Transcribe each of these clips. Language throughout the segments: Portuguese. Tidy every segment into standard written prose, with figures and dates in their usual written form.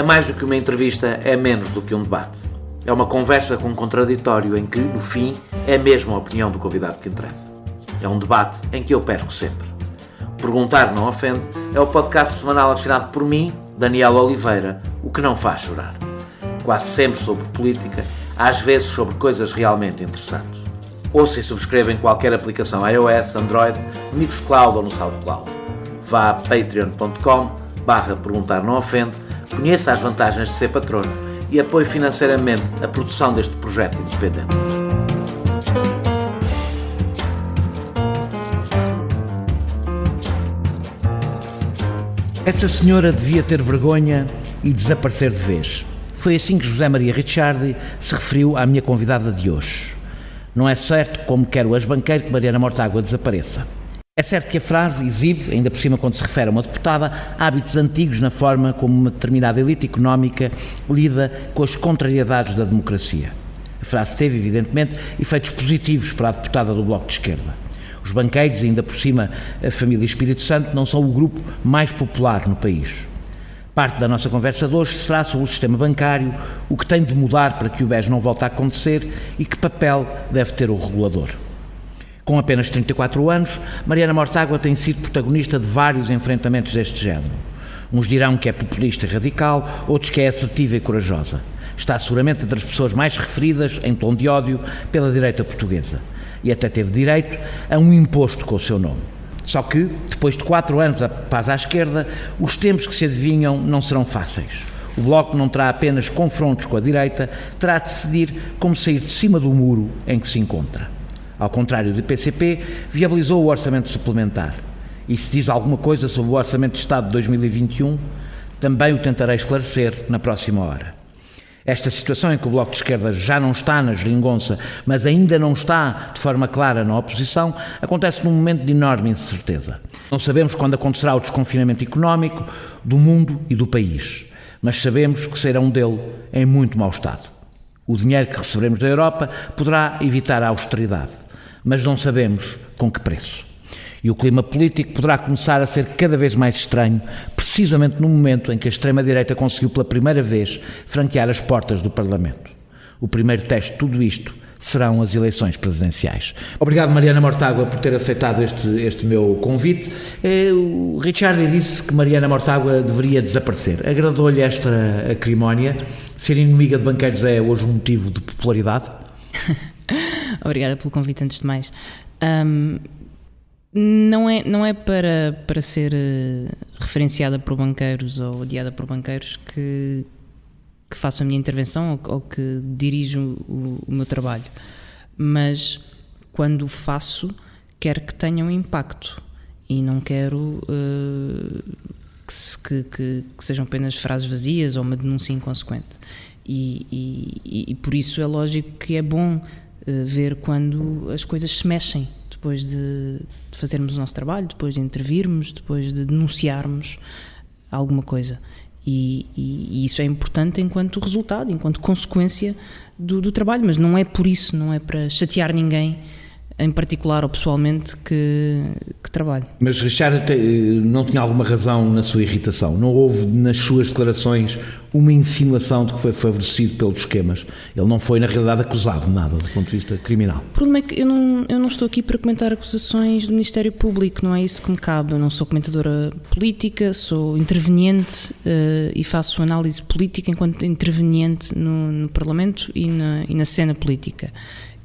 mais do que uma entrevista, é menos do que um debate. É uma conversa com um contraditório em que, no fim, é mesmo a opinião do convidado que interessa. É um debate em que eu perco sempre. Perguntar Não Ofende é o podcast semanal assinado por mim, Daniel Oliveira, o que não faz chorar. Quase sempre sobre política, às vezes sobre coisas realmente interessantes. Ouça e subscreva em qualquer aplicação iOS, Android, Mixcloud ou no SoundCloud. Vá a patreon.com/perguntar não ofende, conheça as vantagens de ser patrono e apoie financeiramente a produção deste projeto independente. Essa senhora devia ter vergonha e desaparecer de vez. Foi assim que José Maria Ricciardi se referiu à minha convidada de hoje. Não é certo, como quer o ex-banqueiro, que Mariana Mortágua desapareça. É certo que a frase exibe, ainda por cima quando se refere a uma deputada, hábitos antigos na forma como uma determinada elite económica lida com as contrariedades da democracia. A frase teve, evidentemente, efeitos positivos para a deputada do Bloco de Esquerda. Os banqueiros, ainda por cima a família Espírito Santo, não são o grupo mais popular no país. Parte da nossa conversa de hoje será sobre o sistema bancário, o que tem de mudar para que o BES não volte a acontecer e que papel deve ter o regulador. Com apenas 34 anos, Mariana Mortágua tem sido protagonista de vários enfrentamentos deste género. Uns dirão que é populista e radical, outros que é assertiva e corajosa. Está seguramente entre as pessoas mais referidas em tom de ódio pela direita portuguesa. E até teve direito a um imposto com o seu nome. Só que, depois de 4 anos a paz à esquerda, os tempos que se adivinham não serão fáceis. O Bloco não terá apenas confrontos com a direita, terá de decidir como sair de cima do muro em que se encontra. Ao contrário do PCP, viabilizou o orçamento suplementar. E se diz alguma coisa sobre o Orçamento de Estado de 2021, também o tentarei esclarecer na próxima hora. Esta situação em que o Bloco de Esquerda já não está na geringonça, mas ainda não está de forma clara na oposição, acontece num momento de enorme incerteza. Não sabemos quando acontecerá o desconfinamento económico do mundo e do país, mas sabemos que sairão dele em muito mau estado. O dinheiro que receberemos da Europa poderá evitar a austeridade, mas não sabemos com que preço. E o clima político poderá começar a ser cada vez mais estranho, precisamente no momento em que a extrema-direita conseguiu pela primeira vez franquear as portas do Parlamento. O primeiro teste de tudo isto serão as eleições presidenciais. Obrigado, Mariana Mortágua, por ter aceitado este meu convite. O Ricciardi disse que Mariana Mortágua deveria desaparecer. Agradou-lhe esta acrimónia? Ser inimiga de banqueiros é hoje um motivo de popularidade? Obrigada pelo convite, antes de mais. Não é para ser referenciada por banqueiros ou odiada por banqueiros que faço a minha intervenção ou que dirijo o meu trabalho, mas quando o faço quero que tenha um impacto e não quero que sejam apenas frases vazias ou uma denúncia inconsequente e por isso é lógico que é bom ver quando as coisas se mexem depois de fazermos o nosso trabalho, depois de intervirmos, depois de denunciarmos alguma coisa. E isso é importante enquanto resultado, enquanto consequência do trabalho, mas não é por isso, não é para chatear ninguém, em particular ou pessoalmente, que trabalho. Mas Richard não tinha alguma razão na sua irritação? Não houve nas suas declarações uma insinuação de que foi favorecido pelos esquemas? Ele não foi, na realidade, acusado de nada, do ponto de vista criminal. O problema é que eu não estou aqui para comentar acusações do Ministério Público, não é isso que me cabe. Eu não sou comentadora política, sou interveniente e faço análise política enquanto interveniente no Parlamento e na cena política.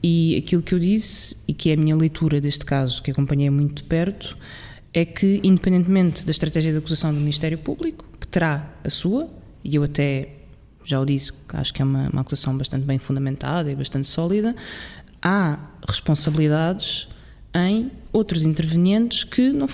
E aquilo que eu disse, e que é a minha leitura deste caso, que acompanhei muito de perto, é que, independentemente da estratégia de acusação do Ministério Público, que terá a sua, e eu até já o disse, acho que é uma acusação bastante bem fundamentada e bastante sólida, há responsabilidades em outros intervenientes que não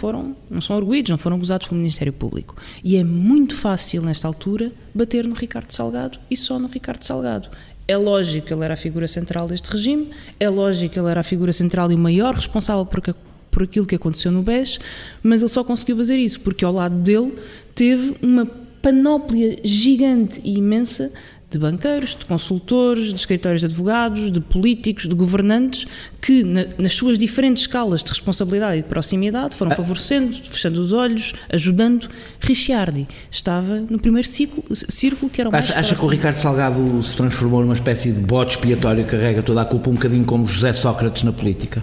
são arguidos, não foram acusados pelo Ministério Público. E é muito fácil, nesta altura, bater no Ricardo Salgado e só no Ricardo Salgado. É lógico que ele era a figura central deste regime, é lógico que ele era a figura central e o maior responsável por aquilo que aconteceu no BES, mas ele só conseguiu fazer isso porque ao lado dele teve uma panóplia gigante e imensa de banqueiros, de consultores, de escritórios de advogados, de políticos, de governantes, que nas suas diferentes escalas de responsabilidade e de proximidade foram favorecendo, fechando os olhos, ajudando. Ricciardi estava no primeiro círculo que era o mais próximo. Acha que o Ricardo Salgado se transformou numa espécie de bode expiatório que carrega toda a culpa, um bocadinho como José Sócrates na política?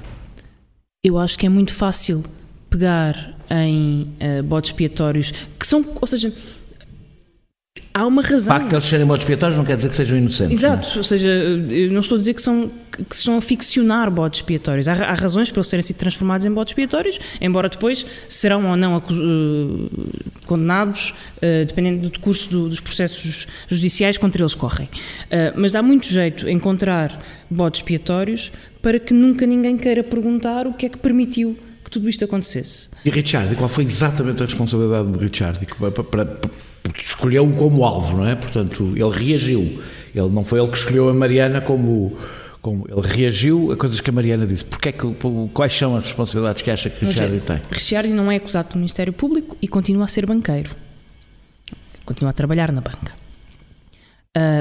Eu acho que é muito fácil pegar em bodes expiatórios que são, ou seja, há uma razão. O facto de eles serem bodes expiatórios não quer dizer que sejam inocentes. Exato, não é? Ou seja, eu não estou a dizer que estão a ficcionar bodes expiatórios. Há razões para eles terem sido transformados em bodes expiatórios, embora depois serão ou não condenados, dependendo do curso dos processos judiciais contra eles correm. Mas dá muito jeito encontrar bodes expiatórios para que nunca ninguém queira perguntar o que é que permitiu que tudo isto acontecesse. E Ricciardi, qual foi exatamente a responsabilidade de Ricciardi? Porque escolheu-o como alvo, não é? Portanto, ele reagiu. Não foi ele que escolheu a Mariana como ele reagiu a coisas que a Mariana disse. Quais são as responsabilidades que acha que Ricciardi tem? Ricciardi não é acusado pelo Ministério Público e continua a ser banqueiro. Continua a trabalhar na banca.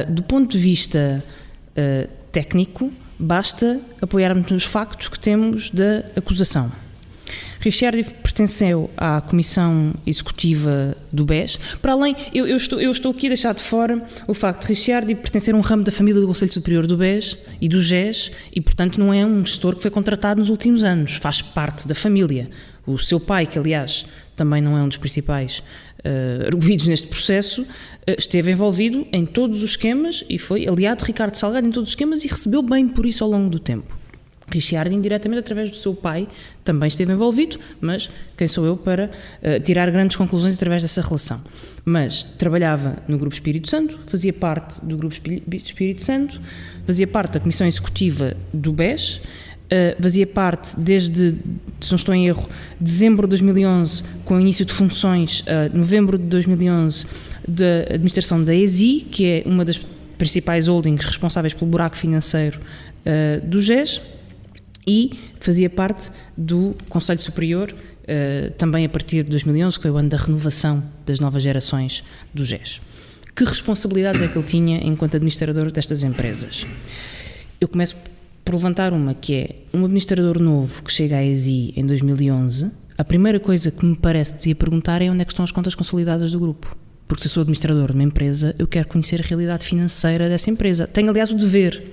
Do ponto de vista técnico, basta apoiarmos nos factos que temos da acusação. Ricciardi pertenceu à Comissão Executiva do BES. Para além, eu estou aqui a deixar de fora o facto de Ricciardi pertencer a um ramo da família do Conselho Superior do BES e do GES e, portanto, não é um gestor que foi contratado nos últimos anos. Faz parte da família. O seu pai, que aliás também não é um dos principais arguidos neste processo, esteve envolvido em todos os esquemas e foi aliado de Ricardo Salgado em todos os esquemas e recebeu bem por isso ao longo do tempo. Ricciardi, indiretamente, através do seu pai, também esteve envolvido, mas quem sou eu para tirar grandes conclusões através dessa relação? Mas trabalhava no Grupo Espírito Santo, fazia parte do Grupo Espírito Santo, fazia parte da Comissão Executiva do BES, fazia parte desde, se não estou em erro, dezembro de 2011, com o início de funções, novembro de 2011, da administração da ESI, que é uma das principais holdings responsáveis pelo buraco financeiro do GES, e fazia parte do Conselho Superior, também a partir de 2011, que foi o ano da renovação das novas gerações do GES. Que responsabilidades é que ele tinha enquanto administrador destas empresas? Eu começo por levantar uma, que é um administrador novo que chega à ESI em 2011, a primeira coisa que me parece que devia perguntar é onde é que estão as contas consolidadas do grupo. Porque se eu sou administrador de uma empresa, eu quero conhecer a realidade financeira dessa empresa. Tenho, aliás, o dever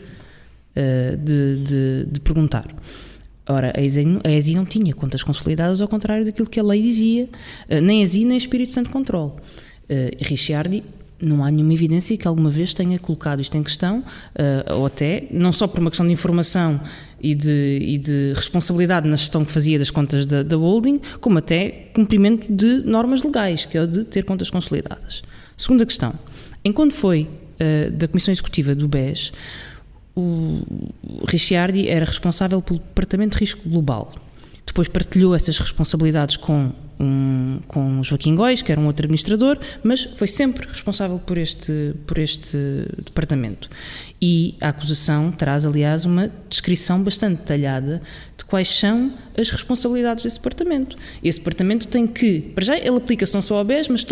de perguntar. Ora, a ESI não tinha contas consolidadas, ao contrário daquilo que a lei dizia, nem a ESI nem a Espírito Santo Controle. Ricciardi, não há nenhuma evidência que alguma vez tenha colocado isto em questão, ou até, não só por uma questão de informação e de responsabilidade na gestão que fazia das contas da holding, como até cumprimento de normas legais, que é o de ter contas consolidadas. Segunda questão, enquanto foi da Comissão Executiva do BES, o Ricciardi era responsável pelo Departamento de Risco Global. Depois partilhou essas responsabilidades com Joaquim Góis, que era um outro administrador, mas foi sempre responsável por este departamento. E a acusação traz, aliás, uma descrição bastante detalhada de quais são as responsabilidades desse departamento. Esse departamento tem que, para já, ele aplica-se não só ao BES, mas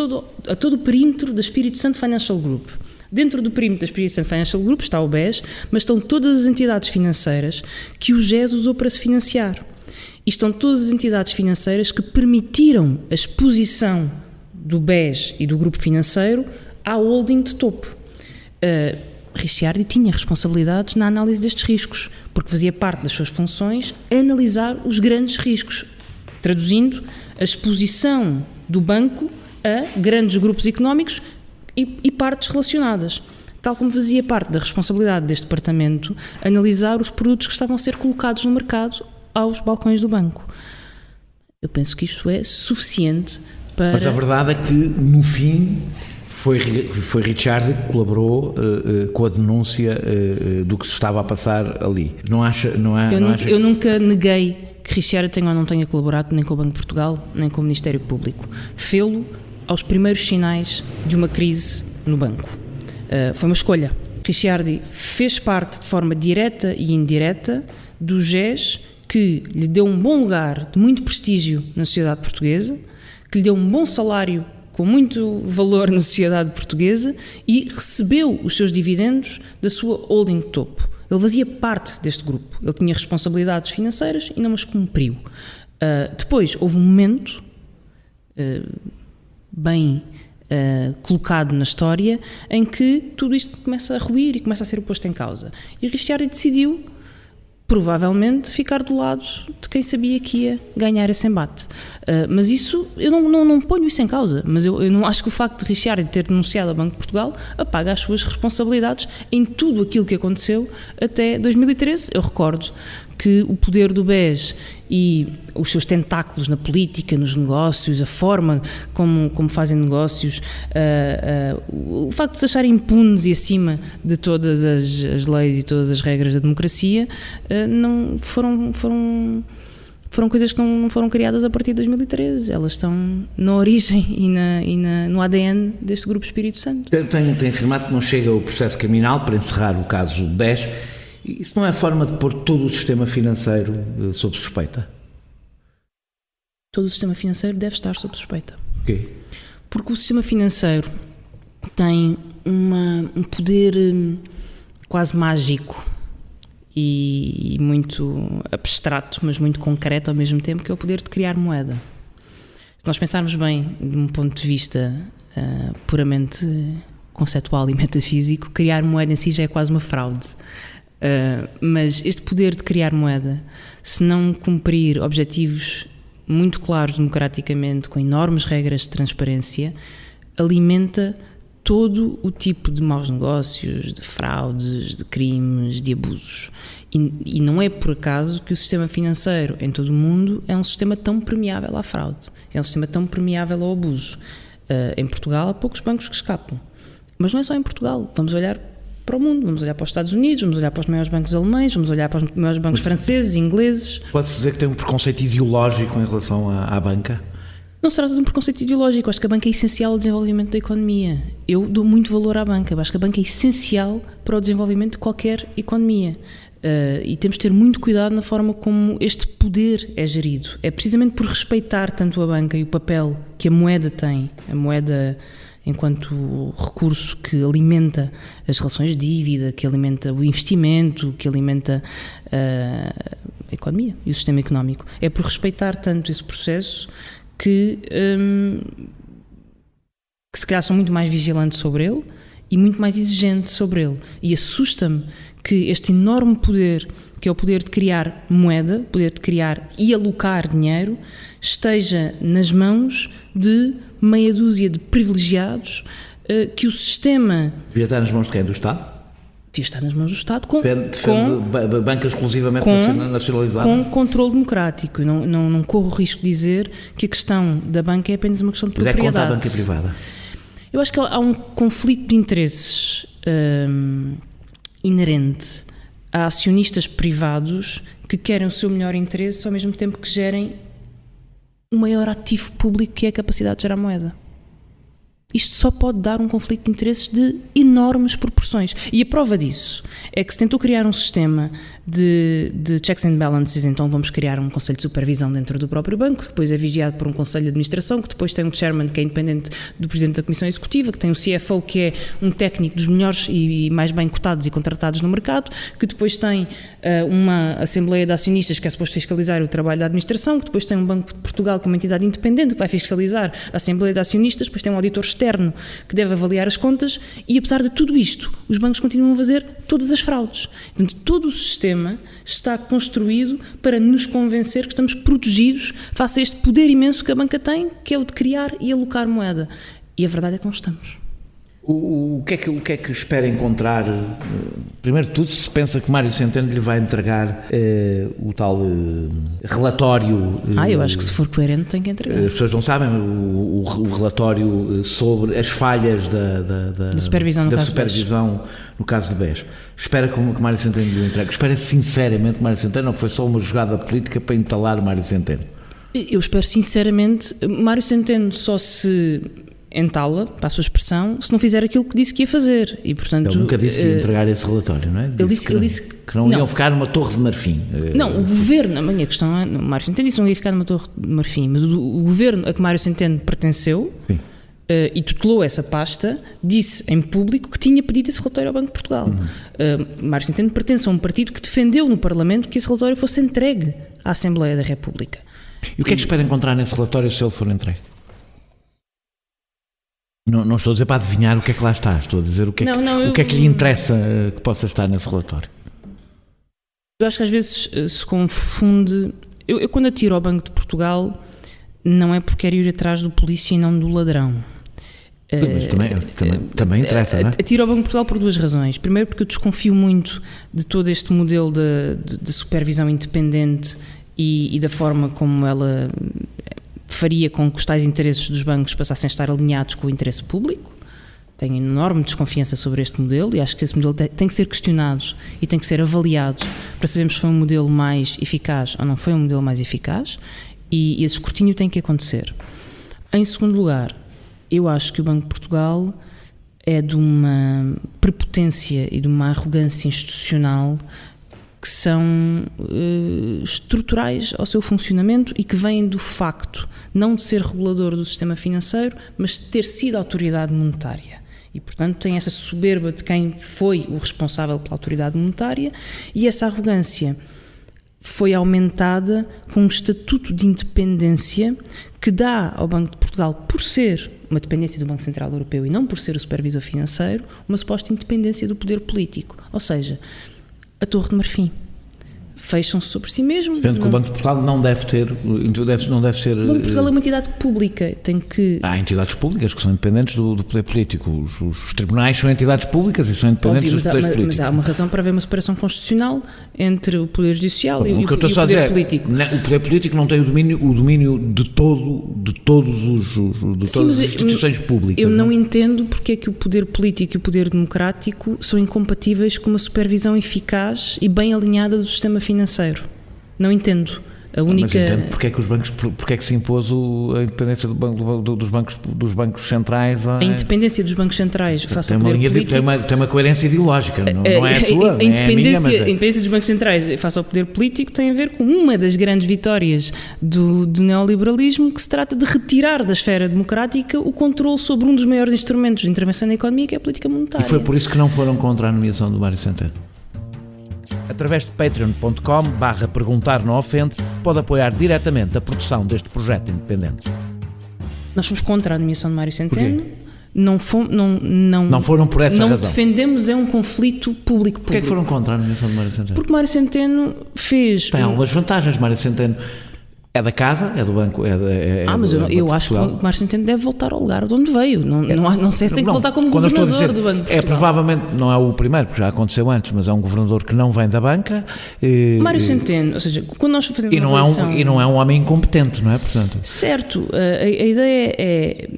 a todo o perímetro da Espírito Santo Financial Group. Dentro do perímetro da Espírito Santo Financial Group está o BES, mas estão todas as entidades financeiras que o GES usou para se financiar. E estão todas as entidades financeiras que permitiram a exposição do BES e do grupo financeiro à holding de topo. Ricciardi tinha responsabilidades na análise destes riscos, porque fazia parte das suas funções analisar os grandes riscos, traduzindo a exposição do banco a grandes grupos económicos e partes relacionadas. Tal como fazia parte da responsabilidade deste departamento analisar os produtos que estavam a ser colocados no mercado aos balcões do banco. Eu penso que isto é suficiente para... Mas a verdade é que, no fim, foi Ricciardi que colaborou com a denúncia do que se estava a passar ali. Eu nunca neguei que Ricciardi tenha ou não tenha colaborado nem com o Banco de Portugal, nem com o Ministério Público. Fê-lo aos primeiros sinais de uma crise no banco. Foi uma escolha. Ricciardi fez parte de forma direta e indireta do GES, que lhe deu um bom lugar de muito prestígio na sociedade portuguesa, que lhe deu um bom salário com muito valor na sociedade portuguesa e recebeu os seus dividendos da sua holding de topo. Ele fazia parte deste grupo, ele tinha responsabilidades financeiras e não as cumpriu. Depois houve um momento bem colocado na história em que tudo isto começa a ruir e começa a ser posto em causa. E Ricciardi decidiu, provavelmente, ficar do lado de quem sabia que ia ganhar esse embate. Mas isso, eu não ponho isso em causa, mas eu não acho que o facto de Ricciardi ter denunciado a Banco de Portugal apaga as suas responsabilidades em tudo aquilo que aconteceu até 2013. Eu recordo que o poder do BES e os seus tentáculos na política, nos negócios, a forma como fazem negócios, o facto de se acharem impunes e acima de todas as leis e todas as regras da democracia, não foram coisas que não foram criadas a partir de 2013. Elas estão na origem e no ADN deste Grupo Espírito Santo. Tem afirmado que não chega o processo criminal para encerrar o caso BES. Isso não é forma de pôr todo o sistema financeiro sob suspeita? Todo o sistema financeiro deve estar sob suspeita. Porquê? Porque o sistema financeiro tem um poder quase mágico e muito abstrato, mas muito concreto ao mesmo tempo, que é o poder de criar moeda. Se nós pensarmos bem, de um ponto de vista puramente conceptual e metafísico, criar moeda em si já é quase uma fraude. Mas este poder de criar moeda, se não cumprir objetivos muito claros democraticamente, com enormes regras de transparência, alimenta todo o tipo de maus negócios, de fraudes, de crimes, de abusos. E não é por acaso que o sistema financeiro em todo o mundo é um sistema tão permeável à fraude, é um sistema tão permeável ao abuso. Em Portugal há poucos bancos que escapam, mas não é só em Portugal. Vamos olhar para o mundo, vamos olhar para os Estados Unidos, vamos olhar para os maiores bancos alemães, vamos olhar para os maiores bancos franceses, ingleses. Pode-se dizer que tem um preconceito ideológico em relação à banca? Não se trata de um preconceito ideológico. Acho que a banca é essencial ao desenvolvimento da economia. Eu dou muito valor à banca. Acho que a banca é essencial para o desenvolvimento de qualquer economia. E temos de ter muito cuidado na forma como este poder é gerido. É precisamente por respeitar tanto a banca e o papel que a moeda tem, a moeda enquanto recurso que alimenta as relações de dívida, que alimenta o investimento, que alimenta a economia e o sistema económico. É por respeitar tanto esse processo que se calhar são muito mais vigilantes sobre ele e muito mais exigentes sobre ele. E assusta-me que este enorme poder, que é o poder de criar moeda, poder de criar e alocar dinheiro, esteja nas mãos de meia dúzia de privilegiados, que o sistema... Devia estar nas mãos de quem? Do Estado? Devia estar nas mãos do Estado defende banca exclusivamente nacionalizada? Com controle democrático. Não corro o risco de dizer que a questão da banca é apenas uma questão de propriedade. Mas é contra a banca privada? Eu acho que há um conflito de interesses inerente a acionistas privados que querem o seu melhor interesse ao mesmo tempo que gerem o maior ativo público, que é a capacidade de gerar moeda. Isto só pode dar um conflito de interesses de enormes proporções. E a prova disso é que se tentou criar um sistema de checks and balances, então vamos criar um conselho de supervisão dentro do próprio banco, que depois é vigiado por um conselho de administração, que depois tem um chairman que é independente do presidente da comissão executiva, que tem um CFO que é um técnico dos melhores e mais bem cotados e contratados no mercado, que depois tem uma assembleia de acionistas que é suposto fiscalizar o trabalho da administração, que depois tem um Banco de Portugal que é uma entidade independente que vai fiscalizar a assembleia de acionistas, depois tem um auditor externo que deve avaliar as contas e, apesar de tudo isto, os bancos continuam a fazer todas as fraudes. Portanto, todo o sistema está construído para nos convencer que estamos protegidos face a este poder imenso que a banca tem, que é o de criar e alocar moeda. E a verdade é que não estamos. O que é que espera encontrar? Primeiro de tudo, se pensa que Mário Centeno lhe vai entregar o tal relatório... eu acho que se for coerente tem que entregar. As pessoas não sabem o relatório sobre as falhas da supervisão no caso de BES. Espera que Mário Centeno lhe entregue. Espera sinceramente que Mário Centeno não foi só uma jogada política para entalar Mário Centeno. Eu espero sinceramente. Mário Centeno só se entala, para a sua expressão, se não fizer aquilo que disse que ia fazer. E, portanto, ele nunca disse que ia entregar esse relatório, não é? Ele disse que não iam ficar numa torre de marfim. Não, o governo, a minha questão é, o Mário Centeno disse que não ia ficar numa torre de marfim, mas o governo a que Mário Centeno pertenceu e tutelou essa pasta, disse em público que tinha pedido esse relatório ao Banco de Portugal. Mário Centeno pertence a um partido que defendeu no Parlamento que esse relatório fosse entregue à Assembleia da República. E o que é que espera encontrar nesse relatório se ele for entregue? Não estou a dizer para adivinhar o que é que lá está, estou a dizer o que é que lhe interessa que possa estar nesse relatório. Eu acho que às vezes se confunde. Eu quando atiro ao Banco de Portugal, não é porque quero ir atrás do polícia e não do ladrão. Mas também interessa, não é? Atiro ao Banco de Portugal por duas razões. Primeiro, porque eu desconfio muito de todo este modelo de supervisão independente e da forma como ela faria com que os tais interesses dos bancos passassem a estar alinhados com o interesse público. Tenho enorme desconfiança sobre este modelo e acho que esse modelo tem que ser questionado e tem que ser avaliado para sabermos se foi um modelo mais eficaz ou não foi um modelo mais eficaz, e esse escrutínio tem que acontecer. Em segundo lugar, eu acho que o Banco de Portugal é de uma prepotência e de uma arrogância institucional que são estruturais ao seu funcionamento e que vêm do facto não de ser regulador do sistema financeiro, mas de ter sido autoridade monetária. E, portanto, tem essa soberba de quem foi o responsável pela autoridade monetária, e essa arrogância foi aumentada com um estatuto de independência que dá ao Banco de Portugal, por ser uma dependência do Banco Central Europeu e não por ser o supervisor financeiro, uma suposta independência do poder político. Ou seja, a Torre de Marfim. Fecham-se sobre si mesmo. Sendo que o Banco de Portugal não deve ser... O Banco de Portugal é uma entidade pública. Tem que... Há entidades públicas que são independentes do poder político. Os tribunais são entidades públicas e são independentes dos poderes políticos. Mas há uma razão para haver uma separação constitucional entre o poder judicial e o poder político. O poder político não tem o domínio de todas as instituições públicas. Eu não entendo porque é que o poder político e o poder democrático são incompatíveis com uma supervisão eficaz e bem alinhada do sistema financeiro. Não entendo. Mas entendo porque é que se impôs a independência dos bancos centrais. A independência dos bancos centrais face ao poder político. Tem uma coerência ideológica, não é a sua, a independência dos bancos centrais face ao poder político tem a ver com uma das grandes vitórias do neoliberalismo, que se trata de retirar da esfera democrática o controle sobre um dos maiores instrumentos de intervenção na economia, que é a política monetária. E foi por isso que não foram contra a nomeação do Mário Centeno. Através de patreon.com/perguntar não ofende, pode apoiar diretamente a produção deste projeto independente. Nós somos contra a nomeação de Mário Centeno. Não foram por essa razão. Não defendemos um conflito público-público. Porquê é que foram contra a nomeação de Mário Centeno? Porque Mário Centeno fez... Tem algumas vantagens. Mário Centeno é da casa, é do banco. Mas eu acho que o Mário Centeno deve voltar ao lugar de onde veio. Não sei se tem que voltar como governador do Banco de Portugal. Provavelmente não é o primeiro, porque já aconteceu antes, mas é um governador que não vem da banca. Mário Centeno, ou seja, quando nós fazemos uma avaliação... E não é um homem incompetente, não é? Portanto... Certo, a ideia é...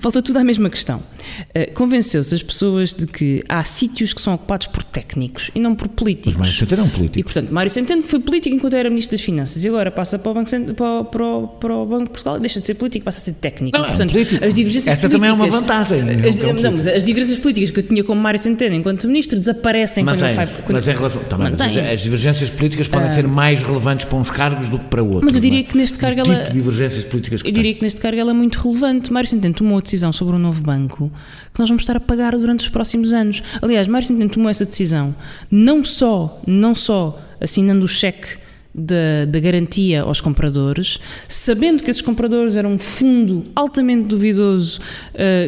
Volta tudo à mesma questão. Convenceu-se as pessoas de que há sítios que são ocupados por técnicos e não por políticos. Mas Mário Centeno é um político. E, portanto, Mário Centeno foi político enquanto era Ministro das Finanças e agora passa para o Banco de Portugal e deixa de ser político e passa a ser técnico. Não, portanto, é um político. As divergências Esta também é uma vantagem. Mas as divergências políticas que eu tinha como Mário Centeno enquanto Ministro desaparecem quando ele faz... Mas em relação... As divergências políticas podem ser mais relevantes para uns cargos do que para outros. Mas eu diria que neste cargo ela... Tipo de divergências políticas eu diria que neste cargo ela é muito relevante. Mário Centeno tomou a decisão sobre um novo banco que nós vamos estar a pagar durante os próximos anos. Aliás, Mário Centeno tomou essa decisão não só assinando o cheque da garantia aos compradores, sabendo que esses compradores eram um fundo altamente duvidoso,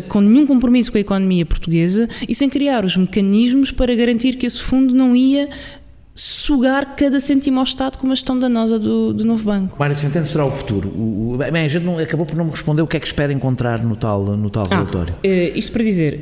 com nenhum compromisso com a economia portuguesa e sem criar os mecanismos para garantir que esse fundo não ia sugar cada cêntimo ao Estado com uma gestão danosa do novo banco. Mário Centeno será o futuro. A gente acabou por não me responder o que é que espera encontrar no tal relatório. Isto para dizer,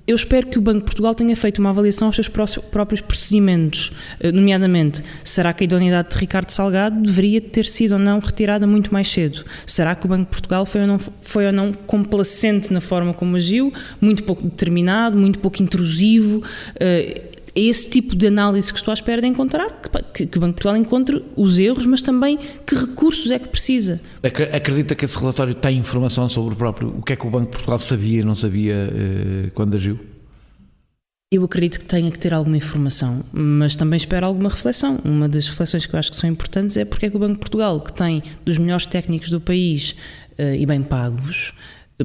eu espero que o Banco de Portugal tenha feito uma avaliação aos seus próprios procedimentos, nomeadamente, será que a idoneidade de Ricardo Salgado deveria ter sido ou não retirada muito mais cedo? Será que o Banco de Portugal foi ou não complacente na forma como agiu, muito pouco determinado, muito pouco intrusivo? É esse tipo de análise que estou à espera de encontrar, que o Banco de Portugal encontre os erros, mas também que recursos é que precisa. Acredita que esse relatório tem informação sobre o que é que o Banco de Portugal sabia e não sabia quando agiu? Eu acredito que tenha que ter alguma informação, mas também espero alguma reflexão. Uma das reflexões que eu acho que são importantes é porque é que o Banco de Portugal, que tem dos melhores técnicos do país e bem pagos,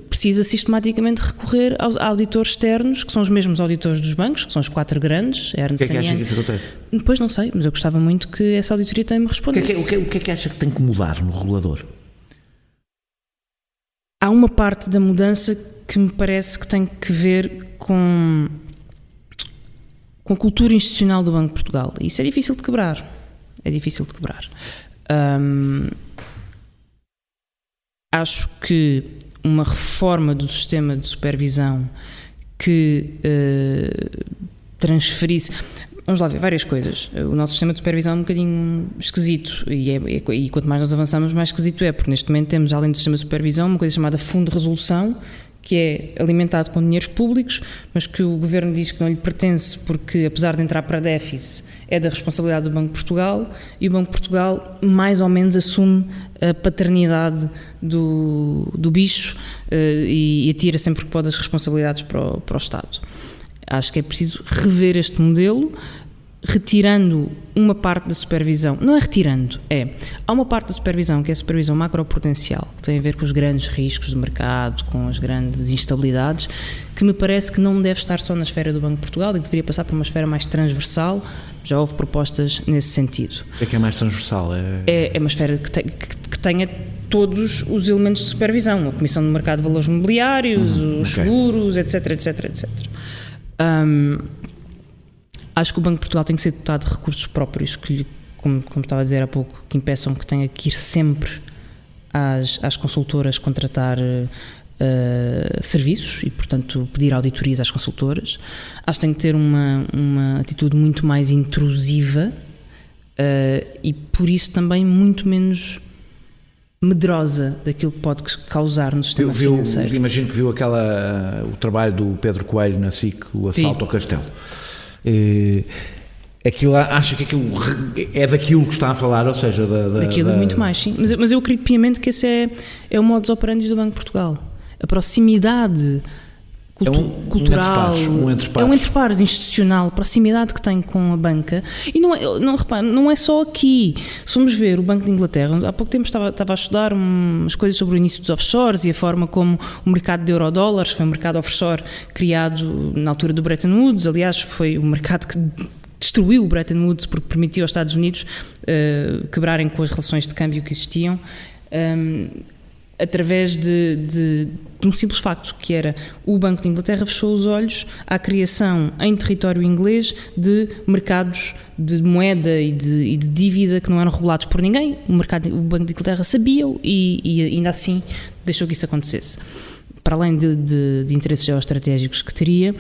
precisa sistematicamente recorrer aos auditores externos, que são os mesmos auditores dos bancos, que são os 4 grandes. O que é que acha que isso acontece? Pois não sei, mas eu gostava muito que essa auditoria também me respondesse. O que é que acha que tem que mudar no regulador? Há uma parte da mudança que me parece que tem que ver com a cultura institucional do Banco de Portugal. E isso é difícil de quebrar. Acho que uma reforma do sistema de supervisão que transferisse... Vamos lá ver, várias coisas. O nosso sistema de supervisão é um bocadinho esquisito e quanto mais nós avançamos, mais esquisito é, porque neste momento temos, além do sistema de supervisão, uma coisa chamada Fundo de Resolução, que é alimentado com dinheiros públicos, mas que o Governo diz que não lhe pertence porque, apesar de entrar para déficit, é da responsabilidade do Banco de Portugal, e o Banco de Portugal mais ou menos assume a paternidade do bicho e atira sempre que pode as responsabilidades para o Estado. Acho que é preciso rever este modelo, retirando uma parte da supervisão. Não é retirando, há uma parte da supervisão que é a supervisão macroprudencial, que tem a ver com os grandes riscos do mercado, com as grandes instabilidades, que me parece que não deve estar só na esfera do Banco de Portugal e que deveria passar para uma esfera mais transversal. Já houve propostas nesse sentido. O que é mais transversal? É uma esfera que tenha todos os elementos de supervisão, a Comissão do Mercado de Valores Mobiliários, os seguros, etc. Acho que o Banco de Portugal tem que ser dotado de recursos próprios que, como estava a dizer há pouco, que impeçam que tenha que ir sempre às consultoras contratar serviços e, portanto, pedir auditorias às consultoras. Acho que tem que ter uma atitude muito mais intrusiva e, por isso, também muito menos medrosa daquilo que pode causar no sistema financeiro. Imagino que viu o trabalho do Pedro Coelho na SIC, o assalto ao castelo. Acha que aquilo é daquilo que está a falar, ou seja... Daquilo muito mais, sim. Mas eu acredito piamente que esse é o modus operandi do Banco de Portugal. A proximidade cultural, é um entre pares institucional, a proximidade que tem com a banca. E não é só aqui. Se formos ver o Banco de Inglaterra, há pouco tempo estava a estudar umas coisas sobre o início dos offshores e a forma como o mercado de eurodólares foi um mercado offshore criado na altura do Bretton Woods. Aliás, foi o mercado que destruiu o Bretton Woods porque permitiu aos Estados Unidos quebrarem com as relações de câmbio que existiam, através de um simples facto, que era o Banco de Inglaterra fechou os olhos à criação em território inglês de mercados de moeda e de dívida que não eram regulados por ninguém. O Banco de Inglaterra sabia-o e ainda assim deixou que isso acontecesse. Para além de interesses geoestratégicos que teria,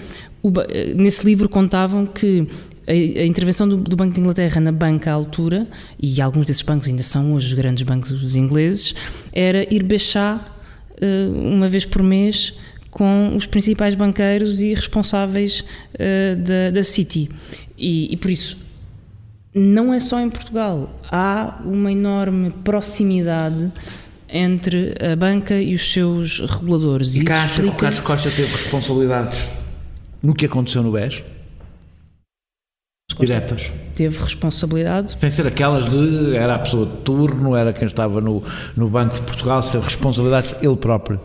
nesse livro contavam que a intervenção do Banco de Inglaterra na banca à altura, e alguns desses bancos ainda são hoje os grandes bancos ingleses, era ir bechar uma vez por mês com os principais banqueiros e responsáveis da City. E por isso, não é só em Portugal, há uma enorme proximidade entre a banca e os seus reguladores. E cá acha que o Carlos Costa teve responsabilidades no que aconteceu no BES? Diretas. Teve responsabilidade. Sem ser aquelas era a pessoa de turno, era quem estava no Banco de Portugal, ser responsabilidades ele próprio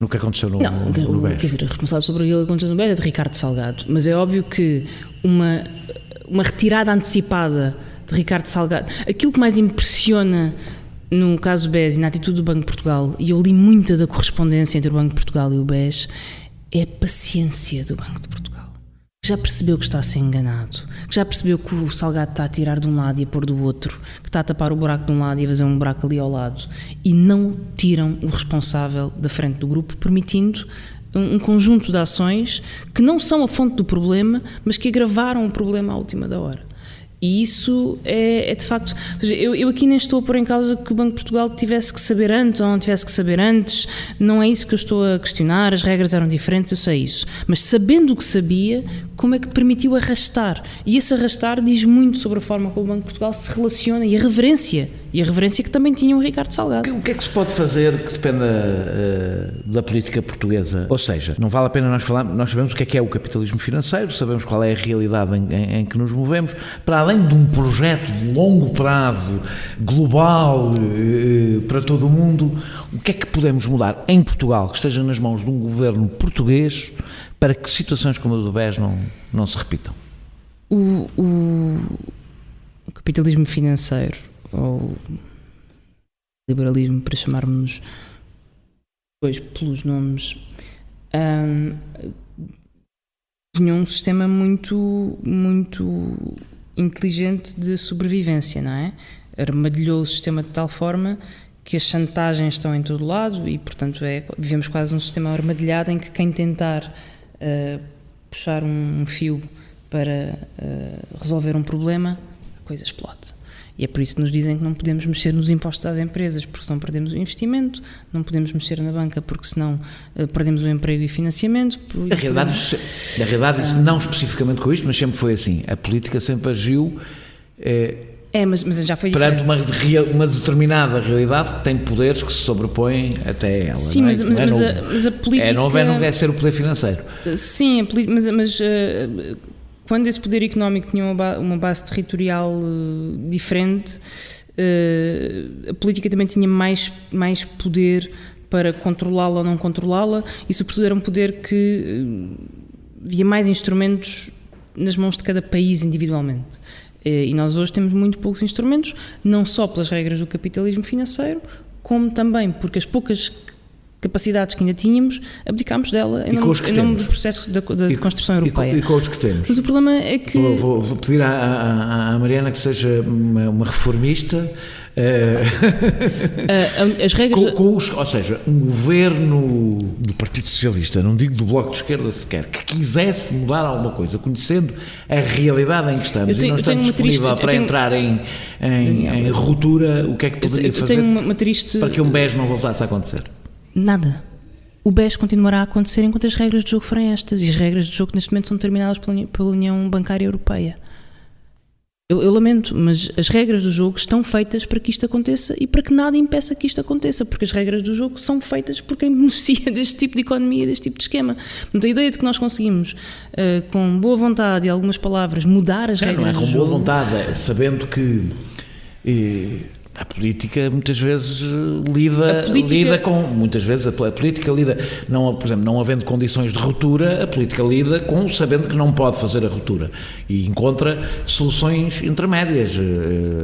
no que aconteceu no BES. Quer dizer, a responsável sobre aquilo que aconteceu no BES é de Ricardo Salgado, mas é óbvio que uma retirada antecipada de Ricardo Salgado, aquilo que mais impressiona no caso do BES e na atitude do Banco de Portugal, e eu li muita da correspondência entre o Banco de Portugal e o BES, é a paciência do Banco de Portugal. Já percebeu que está a ser enganado, que já percebeu que o Salgado está a tirar de um lado e a pôr do outro, que está a tapar o buraco de um lado e a fazer um buraco ali ao lado, e não tiram o responsável da frente do grupo, permitindo um conjunto de ações que não são a fonte do problema, mas que agravaram o problema à última da hora. E isso é de facto... Ou seja, eu aqui nem estou a pôr em causa que o Banco de Portugal tivesse que saber antes ou não tivesse que saber antes, não é isso que eu estou a questionar, as regras eram diferentes, eu sei isso. Mas sabendo o que sabia, como é que permitiu arrastar? E esse arrastar diz muito sobre a forma como o Banco de Portugal se relaciona e a reverência que também tinha o Ricardo Salgado. O que é que se pode fazer que dependa da política portuguesa? Ou seja, não vale a pena nós sabemos o que é o capitalismo financeiro, sabemos qual é a realidade em que nos movemos, para além além de um projeto de longo prazo, global, para todo o mundo, o que é que podemos mudar em Portugal, que esteja nas mãos de um governo português, para que situações como a do BES não se repitam? O capitalismo financeiro, ou liberalismo, para chamarmos depois pelos nomes, tinha um sistema muito inteligente de sobrevivência, não é? Armadilhou o sistema de tal forma que as chantagens estão em todo lado e, portanto, vivemos quase num sistema armadilhado em que quem tentar puxar um fio para resolver um problema, a coisa explode. E é por isso que nos dizem que não podemos mexer nos impostos às empresas, porque senão perdemos o investimento, não podemos mexer na banca, porque senão perdemos o emprego e financiamento. Na realidade, isso não especificamente com isto, mas sempre foi assim. A política sempre agiu mas já foi perante uma determinada realidade que tem poderes que se sobrepõem até a ela. Sim, mas a política... Não é ser o poder financeiro. Sim, mas quando esse poder económico tinha uma base territorial diferente, a política também tinha mais poder para controlá-la ou não controlá-la, e sobretudo era um poder que havia mais instrumentos nas mãos de cada país individualmente. E nós hoje temos muito poucos instrumentos, não só pelas regras do capitalismo financeiro, como também porque as poucas capacidades que ainda tínhamos, abdicámos dela em nome do processo da construção europeia. E com os que temos? Mas o problema é que... Vou pedir à Mariana que seja uma reformista. As regras... Ou seja, um governo do Partido Socialista, não digo do Bloco de Esquerda sequer, que quisesse mudar alguma coisa, conhecendo a realidade em que estamos e não estando disponível para entrar em ruptura, o que é que poderia fazer para que um BES não voltasse a acontecer? Nada. O BES continuará a acontecer enquanto as regras de jogo forem estas, e as regras de jogo neste momento são determinadas pela União Bancária Europeia. Eu lamento, mas as regras do jogo estão feitas para que isto aconteça e para que nada impeça que isto aconteça, porque as regras do jogo são feitas por quem beneficia deste tipo de economia, deste tipo de esquema. Portanto, a ideia de que nós conseguimos, com boa vontade e algumas palavras, mudar as regras do jogo... Não é com boa vontade, sabendo que... A política muitas vezes lida com... Muitas vezes a política lida, por exemplo, não havendo condições de ruptura, a política lida sabendo que não pode fazer a ruptura e encontra soluções intermédias.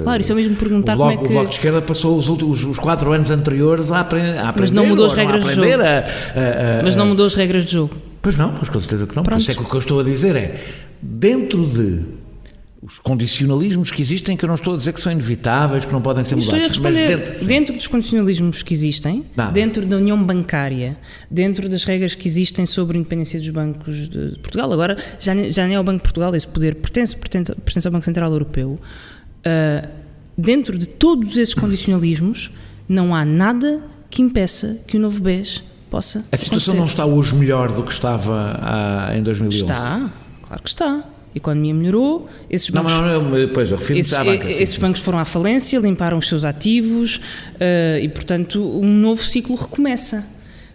Claro, isso é mesmo perguntar como é que... O Bloco de Esquerda passou os 4 anos anteriores a aprender... Mas não mudou as regras de jogo. Mas não mudou as regras de jogo. Pois não, mas com certeza que não. Por isso é que o que eu estou a dizer é, dentro de... os condicionalismos que existem, que eu não estou a dizer que são inevitáveis, que não podem ser mudados, mas dentro dos condicionalismos que existem, dentro da União Bancária, dentro das regras que existem sobre a independência dos bancos de Portugal, agora já nem é o Banco de Portugal, esse poder pertence ao Banco Central Europeu, dentro de todos esses condicionalismos não há nada que impeça que o novo BES possa acontecer. A situação não está hoje melhor do que estava em 2011? Está, claro que está. A economia melhorou, esses bancos, eu refiro-me à banca. Esses bancos foram à falência, limparam os seus ativos e, portanto, um novo ciclo recomeça.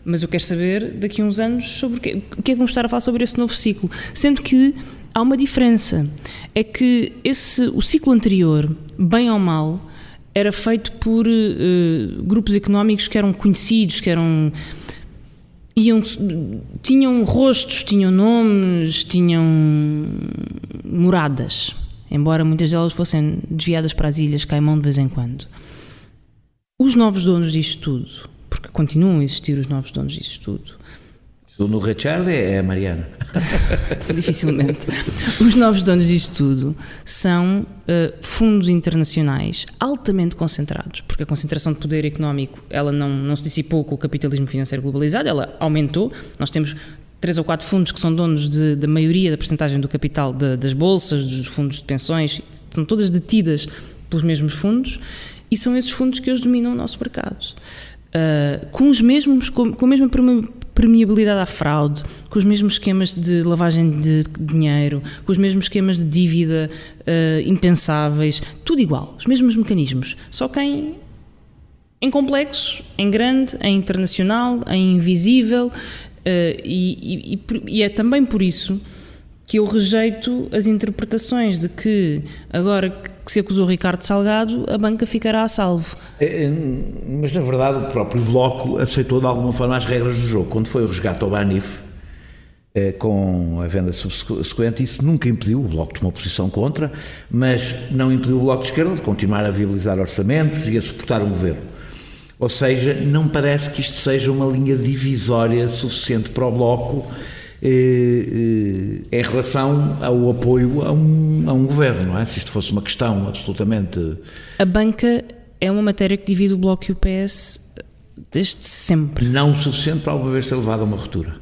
Mas eu quero saber, daqui a uns anos, sobre o que é que vamos estar a falar sobre esse novo ciclo. Sendo que há uma diferença, é que o ciclo anterior, bem ou mal, era feito por grupos económicos que eram conhecidos, que eram... tinham rostos, tinham nomes, tinham moradas, embora muitas delas fossem desviadas para as Ilhas Caimão de vez em quando. Os novos donos disto tudo, porque continuam a existir os novos donos disto tudo. No Richard é a Mariana. Dificilmente. Os novos donos disto tudo são fundos internacionais altamente concentrados, porque a concentração de poder económico ela não se dissipou com o capitalismo financeiro globalizado, ela aumentou. Nós temos 3 ou 4 fundos que são donos da maioria da percentagem do capital das bolsas, dos fundos de pensões, estão todas detidas pelos mesmos fundos, e são esses fundos que hoje dominam o nosso mercado. Com a mesma permeabilidade à fraude, com os mesmos esquemas de lavagem de dinheiro, com os mesmos esquemas de dívida impensáveis, tudo igual, os mesmos mecanismos, só que em complexo, em grande, em internacional, em invisível, e é também por isso que eu rejeito as interpretações de que agora que se acusou Ricardo Salgado, a banca ficará a salvo. Mas, na verdade, o próprio Bloco aceitou de alguma forma as regras do jogo. Quando foi o resgate ao Banif, com a venda subsequente, isso nunca impediu, o Bloco tomou posição contra, mas não impediu o Bloco de Esquerda de continuar a viabilizar orçamentos e a suportar um governo. Ou seja, não parece que isto seja uma linha divisória suficiente para o Bloco em relação ao apoio a um governo, não é? Se isto fosse uma questão absolutamente... A banca é uma matéria que divide o Bloco e o PS desde sempre. Não o suficiente para alguma vez ter levado a uma ruptura.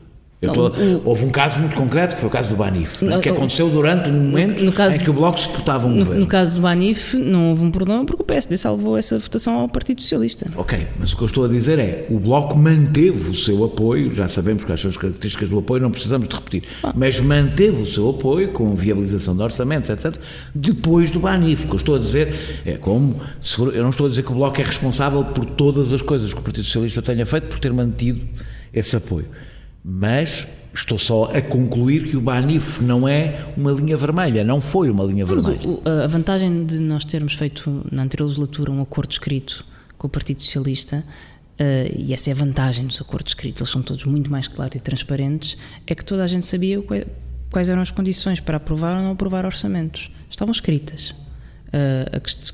Houve um caso muito concreto, que foi o caso do Banif, que aconteceu durante um momento em que o Bloco suportava um governo. No caso do Banif não houve um problema porque o PSD salvou essa votação ao Partido Socialista. Ok, mas o que eu estou a dizer é, o Bloco manteve o seu apoio, já sabemos quais são as características do apoio, não precisamos de repetir, mas manteve o seu apoio com viabilização de orçamentos, etc., depois do Banif. O que eu estou a dizer é como, eu não estou a dizer que o Bloco é responsável por todas as coisas que o Partido Socialista tenha feito por ter mantido esse apoio. Mas estou só a concluir que o Banif não é uma linha vermelha, não foi uma linha vermelha. A vantagem de nós termos feito na anterior legislatura um acordo escrito com o Partido Socialista, e essa é a vantagem dos acordos escritos, eles são todos muito mais claros e transparentes, é que toda a gente sabia quais eram as condições para aprovar ou não aprovar orçamentos. Estavam escritas.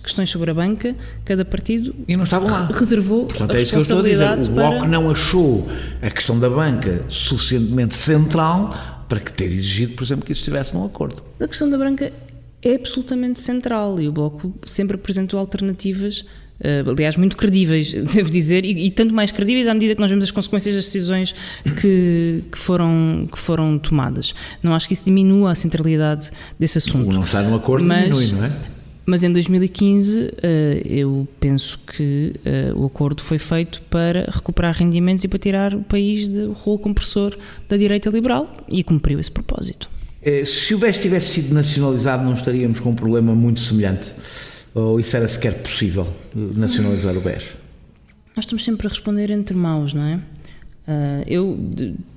Questões sobre a banca, cada partido e não estavam lá. Reservou. Portanto, é isso que eu estou a dizer. O Bloco não achou a questão da banca suficientemente central para que ter exigido, por exemplo, que isso estivesse num acordo. A questão da banca é absolutamente central e o Bloco sempre apresentou alternativas, aliás, muito credíveis, devo dizer, e tanto mais credíveis à medida que nós vemos as consequências das decisões que foram tomadas. Não acho que isso diminua a centralidade desse assunto. O não estar num acordo diminui, não é? Mas em 2015 eu penso que o acordo foi feito para recuperar rendimentos e para tirar o país do rolo compressor da direita liberal e cumpriu esse propósito. Se o BES tivesse sido nacionalizado, não estaríamos com um problema muito semelhante? Ou isso era sequer possível, nacionalizar o BES? Nós estamos sempre a responder entre maus, não é? Eu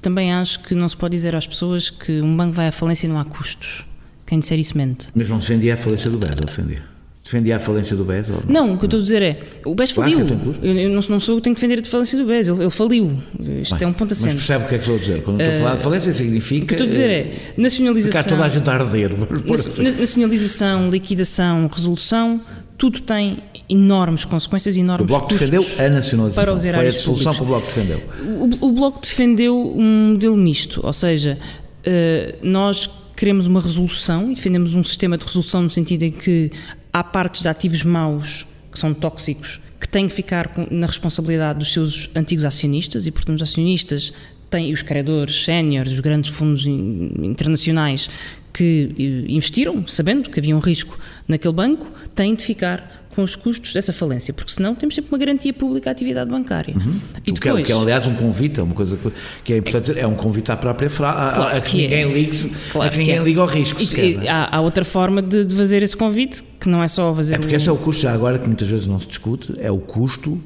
também acho que não se pode dizer às pessoas que um banco vai à falência e não há custos. Quem disser isso mente. Mas não defendia a falência do BES, ou defendia? Defendia a falência do BES? Ou não? Não, o que eu estou a dizer é, o BES faliu. Eu não sou eu que tenho que defender a falência do BES, ele faliu. Isto é um ponto assente. Mas percebe o que é que estou a dizer? Quando estou a falar de falência significa... O que estou a dizer é, nacionalização... Ficar toda a gente a arder. Nacionalização, liquidação, resolução, tudo tem enormes consequências e enormes custos. O Bloco defendeu a nacionalização. Para os Foi a solução que o Bloco defendeu. O Bloco defendeu um modelo misto, ou seja, nós queremos uma resolução e defendemos um sistema de resolução no sentido em que há partes de ativos maus, que são tóxicos, que têm que ficar na responsabilidade dos seus antigos acionistas e, portanto, os acionistas têm, os credores séniores, os grandes fundos internacionais que investiram, sabendo que havia um risco naquele banco, têm de ficar com os custos dessa falência, porque senão temos sempre uma garantia pública à atividade bancária. E depois, que é, aliás, um convite, é uma coisa que é importante dizer, é um convite à própria a que ninguém ligue, a que ninguém ligue ao risco. Há outra forma de fazer esse convite, que não é só fazer... É porque esse é o custo, já agora, que muitas vezes não se discute, é o custo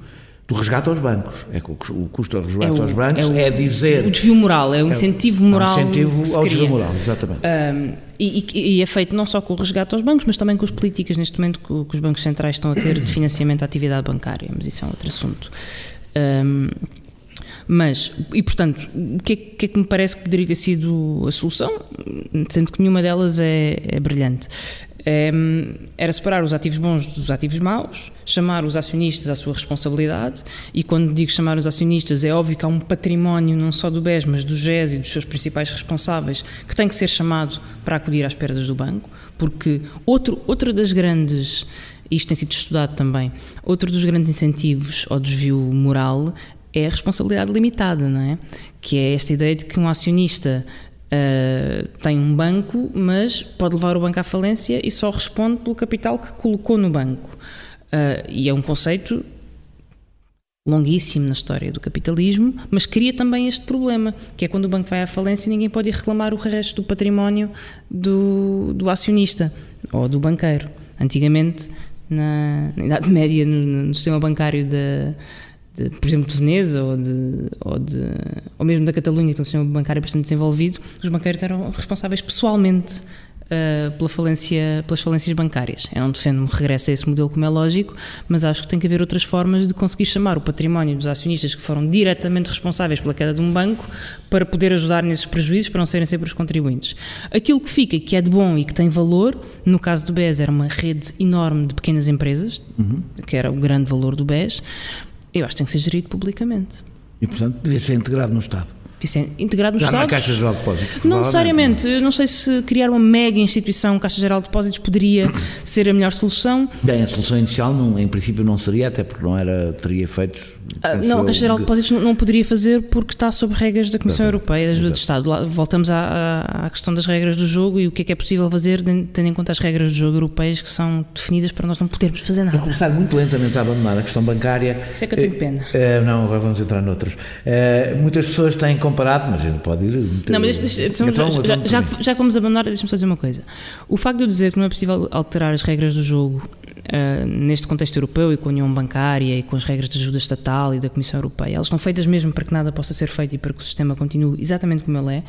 do resgate aos bancos. É que o custo do resgate aos bancos é dizer... O desvio moral, é o incentivo moral. É um incentivo ao desvio moral, exatamente. E é feito não só com o resgate aos bancos, mas também com as políticas neste momento que os bancos centrais estão a ter de financiamento à atividade bancária, mas isso é um outro assunto. Portanto, o que é que me parece que poderia ter sido a solução, sendo que nenhuma delas é brilhante? Era separar os ativos bons dos ativos maus, chamar os acionistas à sua responsabilidade, e quando digo chamar os acionistas é óbvio que há um património não só do BES, mas do GES e dos seus principais responsáveis que tem que ser chamado para acudir às perdas do banco, porque outra das grandes, isto tem sido estudado também, outro dos grandes incentivos ao desvio moral é a responsabilidade limitada, não é? Que é esta ideia de que um acionista tem um banco, mas pode levar o banco à falência e só responde pelo capital que colocou no banco. E é um conceito longuíssimo na história do capitalismo, mas cria também este problema, que é quando o banco vai à falência ninguém pode ir reclamar o resto do património do acionista ou do banqueiro. Antigamente, na Idade Média, no sistema bancário por exemplo, de Veneza ou mesmo da Catalunha, que tem um sistema bancário bastante desenvolvido, os banqueiros eram responsáveis pessoalmente pelas falências bancárias. Eu não defendo um regresso a esse modelo, como é lógico, mas acho que tem que haver outras formas de conseguir chamar o património dos acionistas que foram diretamente responsáveis pela queda de um banco para poder ajudar nesses prejuízos, para não serem sempre os contribuintes. Aquilo que fica, que é de bom e que tem valor, no caso do BES era uma rede enorme de pequenas empresas, que era o grande valor do BES, eu acho que tem que ser gerido publicamente. E, portanto, devia ser integrado no Estado. Integrado nos Já Estados? na Caixa Geral de Depósitos? Não necessariamente. Eu não sei se criar uma mega instituição, Caixa Geral de Depósitos, poderia ser a melhor solução. Bem, a solução inicial, em princípio, não seria, até porque teria efeitos... Não, a Caixa Geral de Depósitos não poderia fazer porque está sob regras da Comissão Europeia, da Ajuda de Estado. Lá, voltamos à questão das regras do jogo e o que é possível fazer, tendo em conta as regras do jogo europeias que são definidas para nós não podermos fazer nada. Vai começar muito lentamente a abandonar a questão bancária. Isso é que eu tenho pena. Não, agora vamos entrar noutros. Muitas pessoas têm comparado, mas ele pode ir... Não, mas já que vamos abandonar, deixa-me só dizer uma coisa. O facto de eu dizer que não é possível alterar as regras do jogo neste contexto europeu e com a União Bancária e com as regras de ajuda estatal e da Comissão Europeia, elas estão feitas mesmo para que nada possa ser feito e para que o sistema continue exatamente como ele é.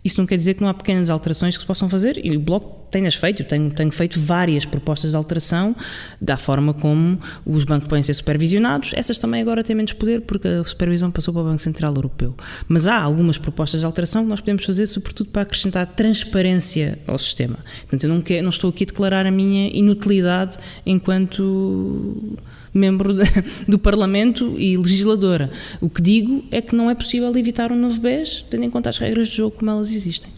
Isso não quer dizer que não há pequenas alterações que se possam fazer, e o Bloco tem-as feito. Tenho feito várias propostas de alteração da forma como os bancos podem ser supervisionados. Essas também agora têm menos poder porque a supervisão passou para o Banco Central Europeu. Mas há algumas propostas de alteração que nós podemos fazer, sobretudo para acrescentar transparência ao sistema. Portanto, eu não estou aqui a declarar a minha inutilidade enquanto membro do Parlamento e legisladora. O que digo é que não é possível evitar um novo BES, tendo em conta as regras de jogo como elas existem.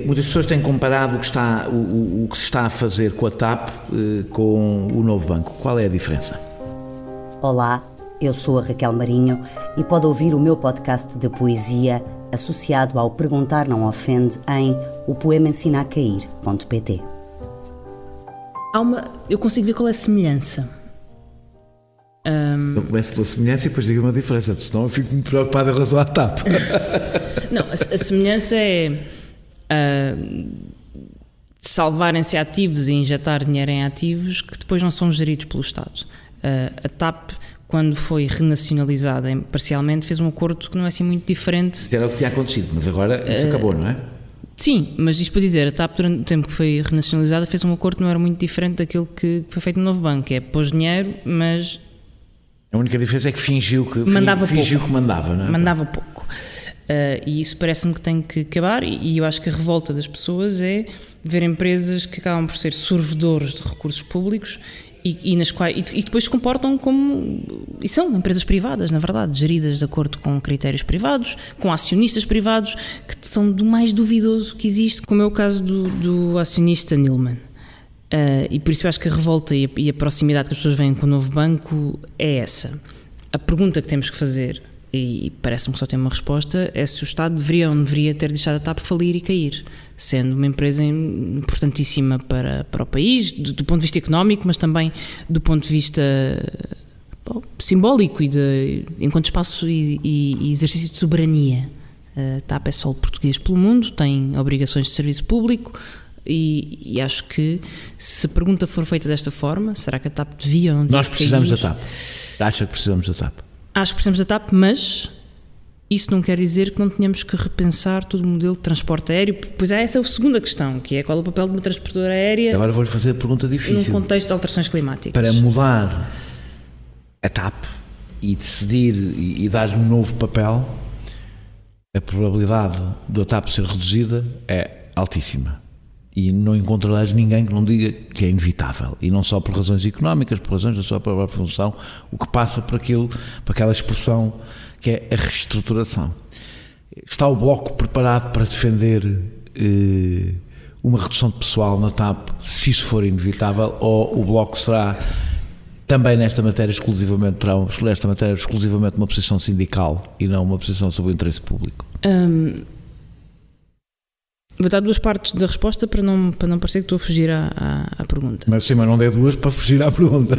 Muitas pessoas têm comparado o que se está a fazer com a TAP com o novo banco. Qual é a diferença? Olá, eu sou a Raquel Marinho e pode ouvir o meu podcast de poesia associado ao Perguntar Não Ofende em opoemaensinacair.pt. Eu consigo ver qual é a semelhança. Eu começo pela semelhança e depois digo uma diferença, senão eu fico muito preocupado em relação à TAP. Não, a semelhança é salvarem-se ativos e injetar dinheiro em ativos que depois não são geridos pelo Estado. A TAP, quando foi renacionalizada parcialmente, fez um acordo que não é assim muito diferente. Isso era o que tinha acontecido, mas agora isso acabou, não é? Sim, mas isto para dizer, a TAP durante o tempo que foi renacionalizada fez um acordo que não era muito diferente daquilo que foi feito no novo banco, é pôs dinheiro, mas... A única diferença é que fingiu que mandava, não é? Mandava pouco. E isso parece-me que tem que acabar, e eu acho que a revolta das pessoas é ver empresas que acabam por ser sorvedores de recursos públicos e depois se comportam como... E são empresas privadas, na verdade, geridas de acordo com critérios privados, com acionistas privados, que são do mais duvidoso que existe, como é o caso do acionista Nilman. E por isso eu acho que a revolta e a proximidade que as pessoas veem com o novo banco é essa. A pergunta que temos que fazer, e parece-me que só tem uma resposta, é se o Estado deveria ou não deveria ter deixado a TAP falir e cair, sendo uma empresa importantíssima para o país, do ponto de vista económico, mas também do ponto de vista simbólico e enquanto espaço e exercício de soberania. A TAP é solo português pelo mundo, tem obrigações de serviço público, e acho que se a pergunta for feita desta forma, será que a TAP devia ou não devia? Nós precisamos da TAP. Acha que precisamos da TAP? Acho que precisamos da TAP, mas isso não quer dizer que não tenhamos que repensar todo o modelo de transporte aéreo, pois essa é a segunda questão, que é qual é o papel de uma transportadora aérea. Agora vou-lhe fazer a pergunta difícil. Num contexto de alterações climáticas. Para mudar a TAP e decidir e dar um novo papel, a probabilidade da TAP ser reduzida é altíssima. E não encontrarás ninguém que não diga que é inevitável. E não só por razões económicas, por razões da sua própria função, o que passa por aquela expressão que é a reestruturação. Está o Bloco preparado para defender uma redução de pessoal na TAP, se isso for inevitável, ou o Bloco será também nesta matéria exclusivamente uma posição sindical e não uma posição sobre o interesse público? Vou dar duas partes da resposta para não parecer que estou a fugir à pergunta. Mas sim, mas não dê duas para fugir à pergunta.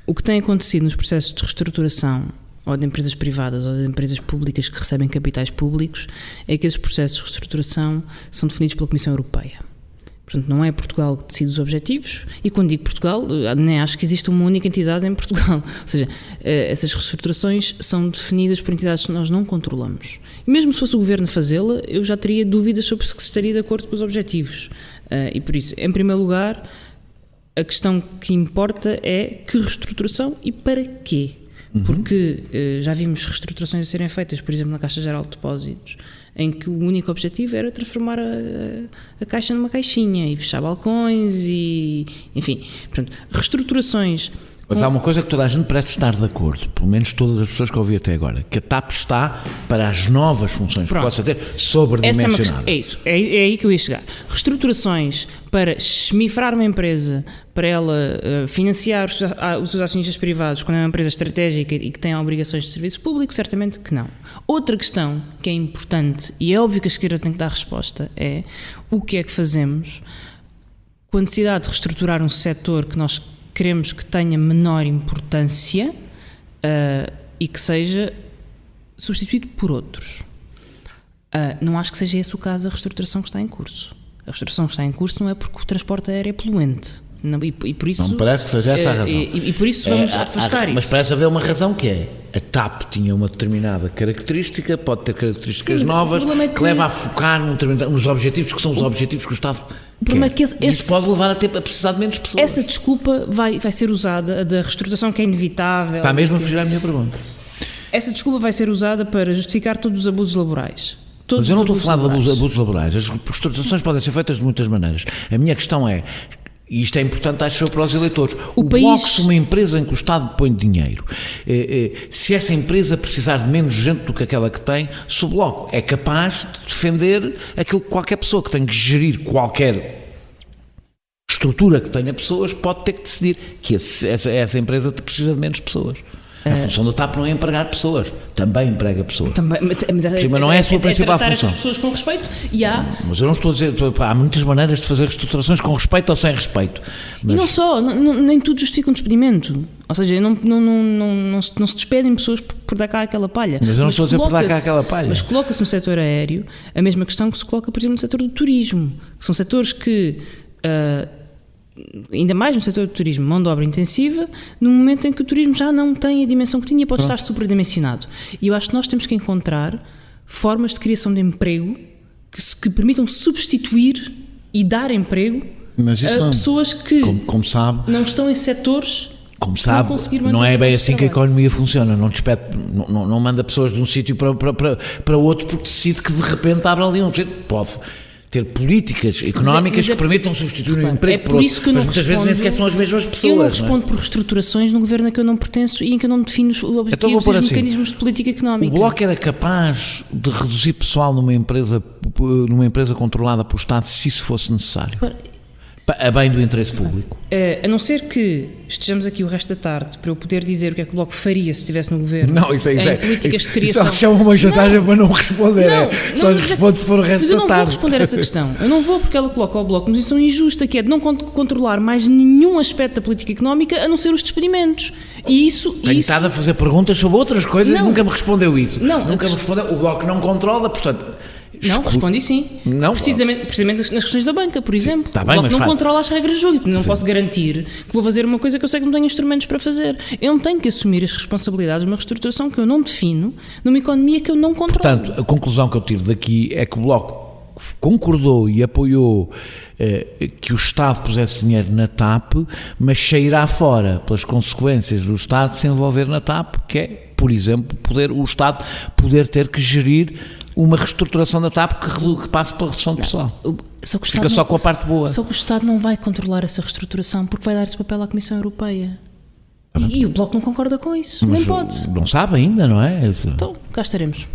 O que tem acontecido nos processos de reestruturação ou de empresas privadas ou de empresas públicas que recebem capitais públicos é que esses processos de reestruturação são definidos pela Comissão Europeia. Portanto, não é Portugal que decide os objetivos, e quando digo Portugal, nem acho que exista uma única entidade em Portugal. Ou seja, essas reestruturações são definidas por entidades que nós não controlamos. E mesmo se fosse o Governo a fazê-la, eu já teria dúvidas sobre se estaria de acordo com os objetivos. E por isso, em primeiro lugar, a questão que importa é que reestruturação e para quê? Porque já vimos reestruturações a serem feitas, por exemplo, na Caixa Geral de Depósitos, em que o único objetivo era transformar a Caixa numa caixinha e fechar balcões e, enfim, portanto, reestruturações. Mas há uma coisa que toda a gente parece estar de acordo, pelo menos todas as pessoas que ouvi até agora, que a TAP está para as novas funções que possa ter sobredimensionada. É isso, é aí que eu ia chegar. Reestruturações para esmifrar uma empresa, para ela financiar os seus acionistas privados quando é uma empresa estratégica e que tem obrigações de serviço público, certamente que não. Outra questão que é importante, e é óbvio que a esquerda tem que dar resposta, é o que é que fazemos com a necessidade de reestruturar um setor que nós queremos que tenha menor importância e que seja substituído por outros. Não acho que seja esse o caso da reestruturação que está em curso. A reestruturação que está em curso não é porque o transporte aéreo é poluente. E por isso, não me parece que seja essa a razão. E por isso vamos afastar isso. Mas parece haver uma razão que é: a TAP tinha uma determinada característica, pode ter características novas, que leva a focar nos objetivos que são os objetivos que o Estado quer. Isso pode levar a precisar de menos pessoas. Essa desculpa vai ser usada, a da reestruturação que é inevitável. Está mesmo a fugir à minha pergunta. Essa desculpa vai ser usada para justificar todos os abusos laborais. Mas eu não estou a falar de abusos laborais. As reestruturações podem ser feitas de muitas maneiras. A minha questão é, e isto é importante, acho eu, para os eleitores, o Bloco, se uma empresa em que o Estado põe dinheiro, se essa empresa precisar de menos gente do que aquela que tem, se o Bloco é capaz de defender aquilo que qualquer pessoa que tem que gerir qualquer estrutura que tenha pessoas pode ter que decidir que essa empresa precisa de menos pessoas. A função da TAP não é empregar pessoas, também emprega pessoas. Mas não é a sua principal função. Tratar as pessoas com respeito e há... Mas eu não estou a dizer, há muitas maneiras de fazer reestruturações com respeito ou sem respeito. Mas... E não só, nem tudo justifica um despedimento. Ou seja, não se despedem pessoas por dar cá aquela palha. Mas eu não estou a dizer por dar cá aquela palha. Mas coloca-se no setor aéreo a mesma questão que se coloca, por exemplo, no setor do turismo. Que são setores que... ainda mais no setor do turismo, mão de obra intensiva, no momento em que o turismo já não tem a dimensão que tinha, pode estar superdimensionado. E eu acho que nós temos que encontrar formas de criação de emprego que permitam substituir e dar emprego a pessoas que como sabe, não estão em setores. Como sabe, não é bem assim que a economia funciona. Não despede, não manda pessoas de um sítio para outro porque decide que de repente abre ali um sítio. Pode ter políticas económicas que permitam substituir um emprego por outro, mas muitas vezes nem sequer são as mesmas pessoas. Eu não respondo por reestruturações no governo a que eu não pertenço e em que eu não defino os objetivos e os mecanismos de política económica. O Bloco era capaz de reduzir pessoal numa empresa controlada pelo Estado se isso fosse necessário? A bem do interesse público? A não ser que estejamos aqui o resto da tarde para eu poder dizer o que é que o Bloco faria se estivesse no governo. Não, isso é políticas de criação. Só chama uma chantagem para não responder. Só responde se for o resto da tarde. Mas eu não vou responder essa questão. Eu não vou porque ela coloca ao Bloco uma posição injusta, que é de não controlar mais nenhum aspecto da política económica a não ser os despedimentos. E isso... Tenho estado a fazer perguntas sobre outras coisas e nunca me respondeu isso. Nunca me respondeu. O Bloco não controla, portanto... Não, respondi sim. Não, precisamente nas questões da banca, por exemplo. Está bem, o Bloco não controla as regras de jogo. Não posso garantir que vou fazer uma coisa que eu sei que não tenho instrumentos para fazer. Eu não tenho que assumir as responsabilidades de uma reestruturação que eu não defino numa economia que eu não controlo. Portanto, a conclusão que eu tiro daqui é que o Bloco concordou e apoiou que o Estado pusesse dinheiro na TAP, mas sairá fora pelas consequências do Estado se envolver na TAP, que é, por exemplo, o Estado poder ter que gerir uma reestruturação da TAP que passe pela redução de pessoal. Fica só com a parte boa. Só que o Estado não vai controlar essa reestruturação porque vai dar esse papel à Comissão Europeia. E o Bloco não concorda com isso. Mas nem pode. Não sabe ainda, não é? Então, cá estaremos.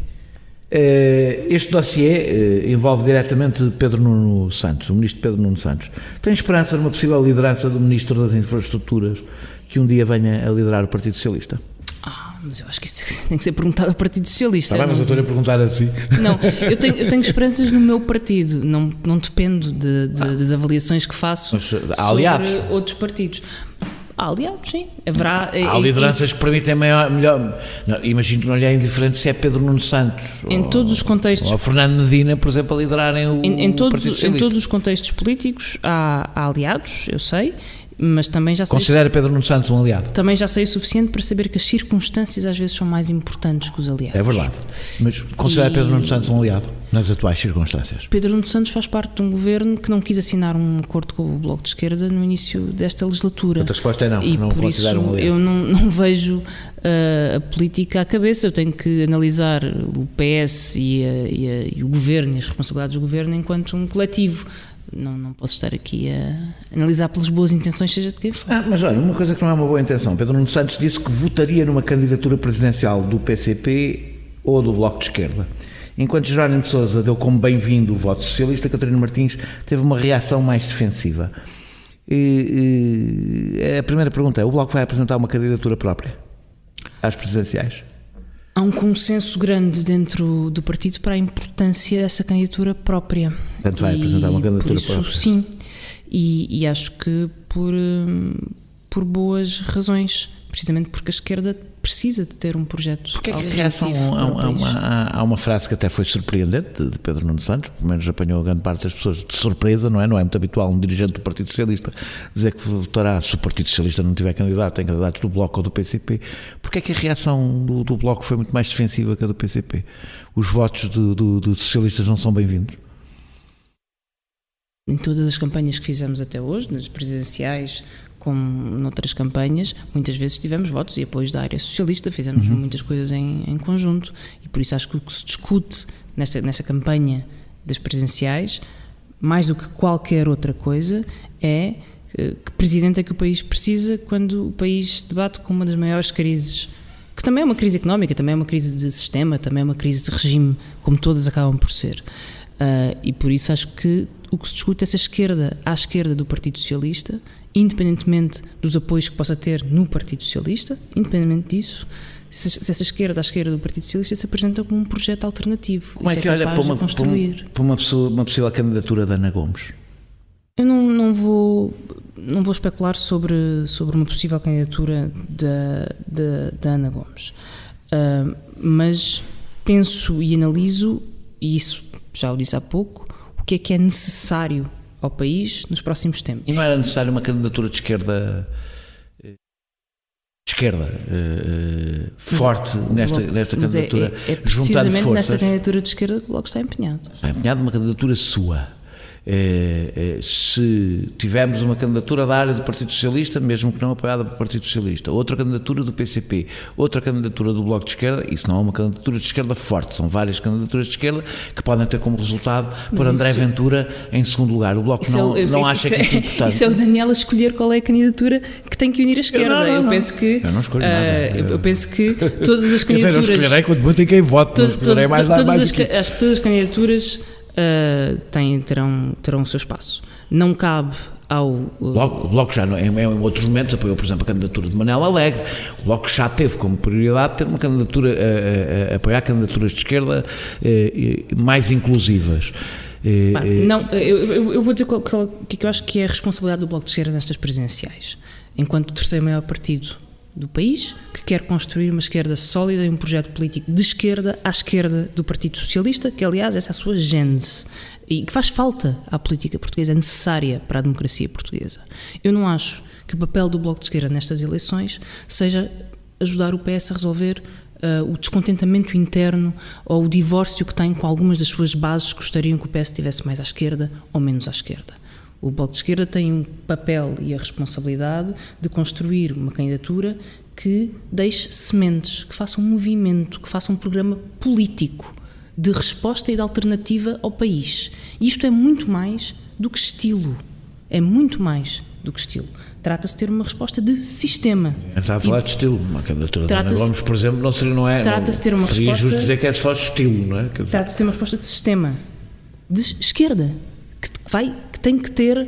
Este dossiê envolve diretamente Pedro Nuno Santos, o Ministro Pedro Nuno Santos. Tem esperança numa possível liderança do Ministro das Infraestruturas que um dia venha a liderar o Partido Socialista? Mas eu acho que isso tem que ser perguntado ao Partido Socialista. Está bem, mas eu estou a perguntar assim. Não, eu tenho esperanças no meu partido, não dependo das avaliações que faço sobre outros partidos. Há aliados, sim. Há lideranças que permitem melhor. Não, imagino que não lhe é indiferente se é Pedro Nuno Santos em todos os contextos, ou Fernando Medina, por exemplo, a liderarem o Partido Socialista. Em todos os contextos políticos há aliados, eu sei, mas também já sei... Considera Pedro Nuno Santos um aliado? Também já sei o suficiente para saber que as circunstâncias às vezes são mais importantes que os aliados. É verdade. Mas considera Pedro Nuno Santos um aliado nas atuais circunstâncias? Pedro Nuno Santos faz parte de um governo que não quis assinar um acordo com o Bloco de Esquerda no início desta legislatura. A resposta é não, e não por considera isso um aliado. Eu não vejo a política à cabeça. Eu tenho que analisar o PS e o governo e as responsabilidades do governo enquanto um coletivo. Não posso estar aqui a analisar pelas boas intenções, seja de quem for. Mas olha, uma coisa que não é uma boa intenção. Pedro Nuno Santos disse que votaria numa candidatura presidencial do PCP ou do Bloco de Esquerda. Enquanto Jerónimo de Sousa deu como bem-vindo o voto socialista, Catarina Martins teve uma reação mais defensiva. A primeira pergunta é: o Bloco vai apresentar uma candidatura própria às presidenciais? Há um consenso grande dentro do partido para a importância dessa candidatura própria. Portanto, vai apresentar uma candidatura por isso, própria? Sim, e acho que por boas razões, precisamente porque a esquerda precisa de ter um projeto. Porque é que a reação há uma frase que até foi surpreendente de Pedro Nuno Santos, pelo menos apanhou grande parte das pessoas de surpresa, não é muito habitual um dirigente do Partido Socialista dizer que votará, se o Partido Socialista não tiver candidato, tem candidatos do Bloco ou do PCP. Porque é que a reação do Bloco foi muito mais defensiva que a do PCP? Os votos dos socialistas não são bem-vindos? Em todas as campanhas que fizemos até hoje, nas presidenciais, como noutras campanhas, muitas vezes tivemos votos e apoios da área socialista, fizemos muitas coisas em conjunto, e por isso acho que o que se discute nesta campanha das presidenciais, mais do que qualquer outra coisa, é que presidente é que o país precisa quando o país debate com uma das maiores crises, que também é uma crise económica, também é uma crise de sistema, também é uma crise de regime, como todas acabam por ser. E por isso acho que o que se discute é se a esquerda, à esquerda do Partido Socialista, independentemente dos apoios que possa ter no Partido Socialista, independentemente disso, se essa esquerda à esquerda do Partido Socialista se apresenta como um projeto alternativo. Como é que olha para uma possível candidatura da Ana Gomes? Eu não vou especular sobre uma possível candidatura da Ana Gomes, mas penso e analiso, e isso já o disse há pouco, o que é necessário ao país nos próximos tempos. E não era necessário uma candidatura de esquerda forte nesta candidatura, é precisamente nesta candidatura de esquerda que o Bloco está empenhado. Está empenhado numa candidatura sua. Se tivermos uma candidatura da área do Partido Socialista, mesmo que não apoiada pelo Partido Socialista, outra candidatura do PCP, outra candidatura do Bloco de Esquerda, isso não é uma candidatura de esquerda forte, são várias candidaturas de esquerda que podem ter como resultado pôr André Ventura em segundo lugar. O Bloco não acha que isso é importante. Isso é o Daniel a escolher qual é a candidatura que tem que unir a esquerda. Eu penso que... Eu não escolho nada. Eu penso que todas as candidaturas... Quer dizer, eu escolherei quando muito em quem voto, não escolherei mais nada mais do que isso. Acho que todas as candidaturas terão o seu espaço. Não cabe ao... O Bloco já não, em outros momentos apoiou, por exemplo, a candidatura de Manel Alegre. O Bloco já teve como prioridade ter uma candidatura, apoiar candidaturas de esquerda mais inclusivas. Eu vou dizer o que eu acho que é a responsabilidade do Bloco de Esquerda nestas presidenciais. Enquanto o terceiro maior partido do país, que quer construir uma esquerda sólida e um projeto político de esquerda à esquerda do Partido Socialista, que aliás essa é a sua gênese e que faz falta à política portuguesa, é necessária para a democracia portuguesa. Eu não acho que o papel do Bloco de Esquerda nestas eleições seja ajudar o PS a resolver o descontentamento interno ou o divórcio que tem com algumas das suas bases que gostariam que o PS estivesse mais à esquerda ou menos à esquerda. O Bloco de Esquerda tem um papel e a responsabilidade de construir uma candidatura que deixe sementes, que faça um movimento, que faça um programa político de resposta e de alternativa ao país. E isto é muito mais do que estilo. É muito mais do que estilo. Trata-se de ter uma resposta de sistema. Está a falar de estilo. Uma candidatura de Ana Gomes, por exemplo, não seria justo dizer que é só estilo, não é? Trata-se de ter uma resposta de sistema, de esquerda, que que tem que ter,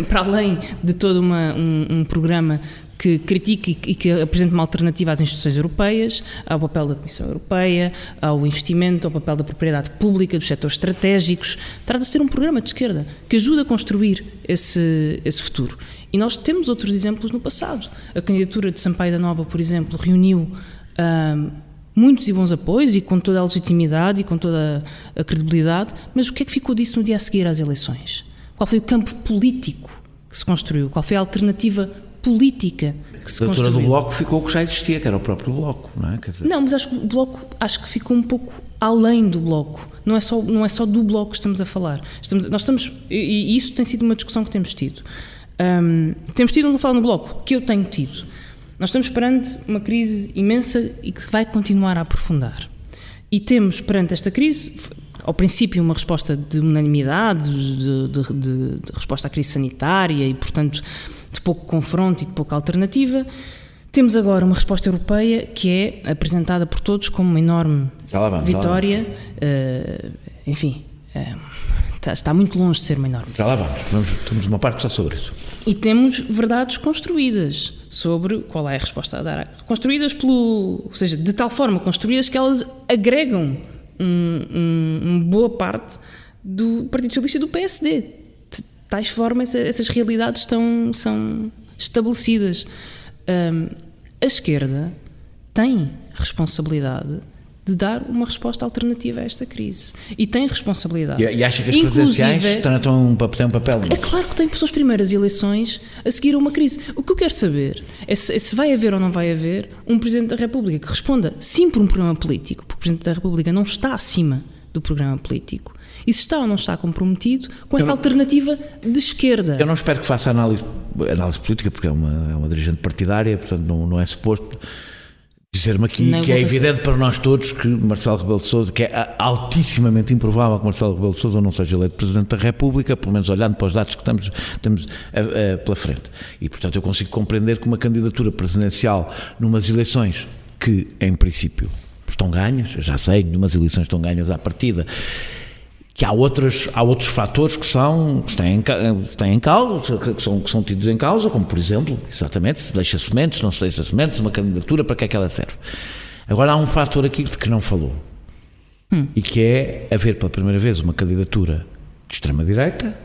para além de todo um programa que critique e que apresente uma alternativa às instituições europeias, ao papel da Comissão Europeia, ao investimento, ao papel da propriedade pública, dos setores estratégicos. Trata-se de ser um programa de esquerda que ajuda a construir esse futuro. E nós temos outros exemplos no passado. A candidatura de Sampaio da Nova, por exemplo, reuniu muitos e bons apoios e com toda a legitimidade e com toda a credibilidade, mas o que é que ficou disso no dia a seguir às eleições? Qual foi o campo político que se construiu? Qual foi a alternativa política que se construiu? A candidatura do Bloco ficou o que já existia, que era o próprio Bloco, não é? Quer dizer... Não, mas acho que o Bloco ficou um pouco além do Bloco. Não é só do Bloco que estamos a falar. E isso tem sido uma discussão que temos tido. Não vou falar no Bloco, que eu tenho tido. Nós estamos perante uma crise imensa e que vai continuar a aprofundar. E temos perante esta crise, ao princípio, uma resposta de unanimidade, de resposta à crise sanitária e, portanto, de pouco confronto e de pouca alternativa. Temos agora uma resposta europeia que é apresentada por todos como uma enorme vitória. Enfim, está muito longe de ser uma enorme vitória. Já lá vamos. Temos uma parte só sobre isso. E temos verdades construídas sobre qual é a resposta a dar. Construídas ou seja, de tal forma construídas que elas agregam uma boa parte do Partido Socialista e do PSD. De tais formas, essas realidades são estabelecidas. A esquerda tem responsabilidade de dar uma resposta alternativa a esta crise. E tem responsabilidade. E acha que as presidenciais têm um papel? É claro que tem, por suas primeiras eleições a seguir a uma crise. O que eu quero saber é se vai haver ou não vai haver um Presidente da República que responda sim por um programa político, porque o Presidente da República não está acima do programa político. E se está ou não está comprometido com essa alternativa de esquerda. Eu não espero que faça análise política, porque é uma dirigente partidária, portanto não é suposto dizer-me aqui que é evidente para nós todos que Marcelo Rebelo de Sousa, que é altissimamente improvável que Marcelo Rebelo de Sousa não seja eleito Presidente da República, pelo menos olhando para os dados que temos pela frente. E, portanto, eu consigo compreender que uma candidatura presidencial numas eleições que, em princípio, estão ganhas, eu já sei, nenhumas eleições estão ganhas à partida, que há outros fatores que têm em causa, que são tidos em causa, como por exemplo, exatamente, se deixa sementes, não se deixa sementes, uma candidatura, para que é que ela serve? Agora há um fator aqui de que não falou, e que é haver pela primeira vez uma candidatura de extrema-direita,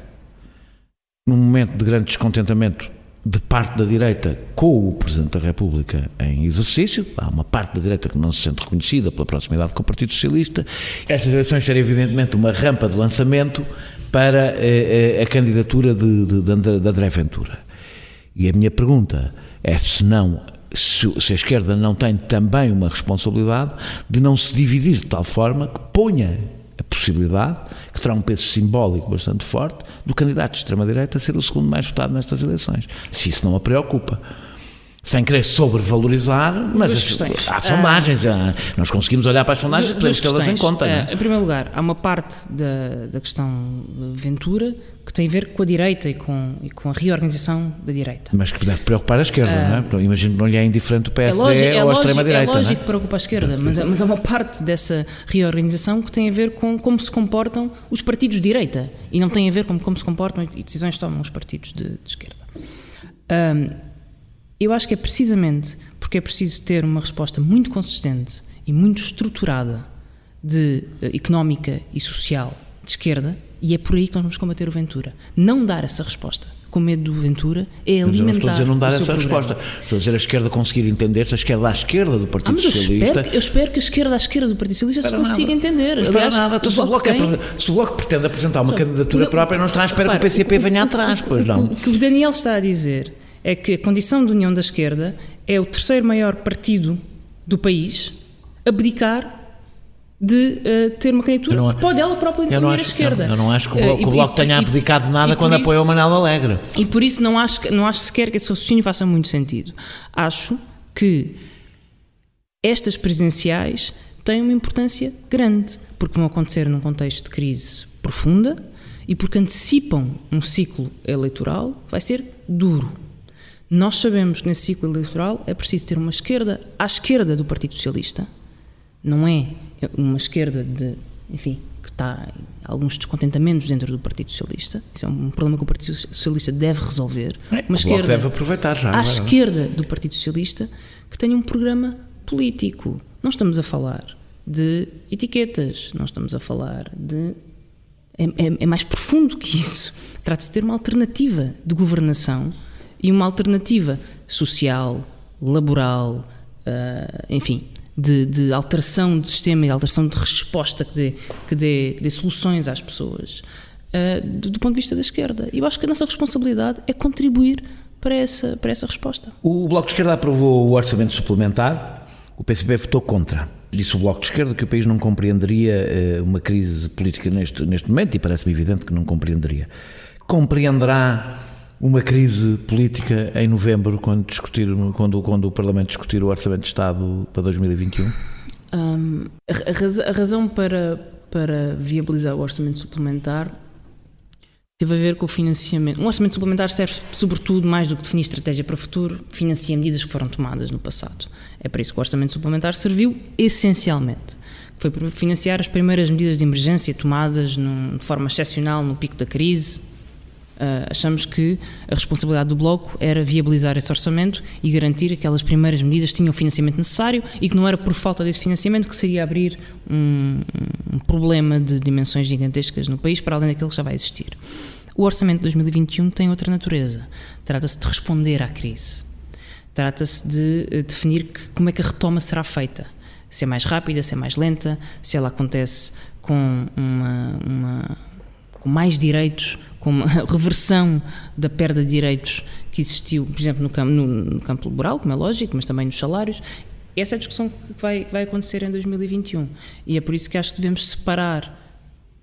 num momento de grande descontentamento de parte da direita com o Presidente da República em exercício. Há uma parte da direita que não se sente reconhecida pela proximidade com o Partido Socialista. Estas eleições serão evidentemente uma rampa de lançamento para a candidatura de André Ventura. E a minha pergunta é se a esquerda não tem também uma responsabilidade de não se dividir de tal forma que ponha a possibilidade, que terá um peso simbólico bastante forte, do candidato de extrema-direita a ser o segundo mais votado nestas eleições. Se isso não a preocupa. Sem querer sobrevalorizar, mas há sondagens, nós conseguimos olhar para as sondagens e podemos tê-las em conta. Não é? Em primeiro lugar, há uma parte da questão Ventura que tem a ver com a direita e com a reorganização da direita. Mas que deve preocupar a esquerda, não é? Imagino que não lhe é indiferente o PSD ou a extrema-direita. É lógico que preocupa a esquerda, mas há uma parte dessa reorganização que tem a ver com como se comportam os partidos de direita e não tem a ver com como se comportam e decisões tomam os partidos de esquerda. Eu acho que é precisamente porque é preciso ter uma resposta muito consistente e muito estruturada económica e social de esquerda, e é por aí que nós vamos combater o Ventura. Não dar essa resposta com medo do Ventura é alimentar. Mas eu não estou a dizer não dar essa resposta. Estou a dizer a esquerda conseguir entender-se, a esquerda à esquerda do Partido Socialista. Eu espero que a esquerda à esquerda do Partido Socialista se consiga entender. Aliás, se o Bloco pretende apresentar uma candidatura própria, não está à espera que o PCP venha atrás, pois não. O que o Daniel está a dizer é que a condição de união da esquerda é o terceiro maior partido do país abdicar de ter uma candidatura que pode ela própria unir a esquerda. Eu não acho que o Bloco tenha abdicado nada quando apoiou o Manuel Alegre. E por isso não acho sequer que esse raciocínio faça muito sentido. Acho que estas presidenciais têm uma importância grande, porque vão acontecer num contexto de crise profunda e porque antecipam um ciclo eleitoral que vai ser duro. Nós sabemos que nesse ciclo eleitoral é preciso ter uma esquerda à esquerda do Partido Socialista. Não é uma esquerda que está alguns descontentamentos dentro do Partido Socialista. Isso é um problema que o Partido Socialista deve resolver. Uma esquerda deve aproveitar já. À esquerda do Partido Socialista que tenha um programa político. Não estamos a falar de etiquetas, não estamos a falar de... É mais profundo que isso. Trata-se de ter uma alternativa de governação e uma alternativa social, laboral, enfim, de alteração de sistema e de alteração de resposta que dê soluções às pessoas, do ponto de vista da esquerda. E eu acho que a nossa responsabilidade é contribuir para essa resposta. O Bloco de Esquerda aprovou o orçamento suplementar, o PCP votou contra. Disse o Bloco de Esquerda que o país não compreenderia uma crise política neste momento, e parece-me evidente que não compreenderia. Compreenderá uma crise política em novembro, quando o Parlamento discutir o Orçamento de Estado para 2021? A razão para viabilizar o orçamento suplementar teve a ver com o financiamento. Um orçamento suplementar serve, sobretudo, mais do que definir estratégia para o futuro, financia medidas que foram tomadas no passado. É para isso que o orçamento suplementar serviu, essencialmente. Foi para financiar as primeiras medidas de emergência tomadas de forma excepcional no pico da crise. Achamos que a responsabilidade do Bloco era viabilizar esse orçamento e garantir que aquelas primeiras medidas tinham o financiamento necessário e que não era por falta desse financiamento que seria abrir um problema de dimensões gigantescas no país, para além daquele que já vai existir. O orçamento de 2021 tem outra natureza. Trata-se de responder à crise. Trata-se de definir como é que a retoma será feita. Se é mais rápida, se é mais lenta, se ela acontece com mais direitos, com uma reversão da perda de direitos que existiu, por exemplo, no campo laboral, como é lógico, mas também nos salários. Essa é a discussão que vai acontecer em 2021. E é por isso que acho que devemos separar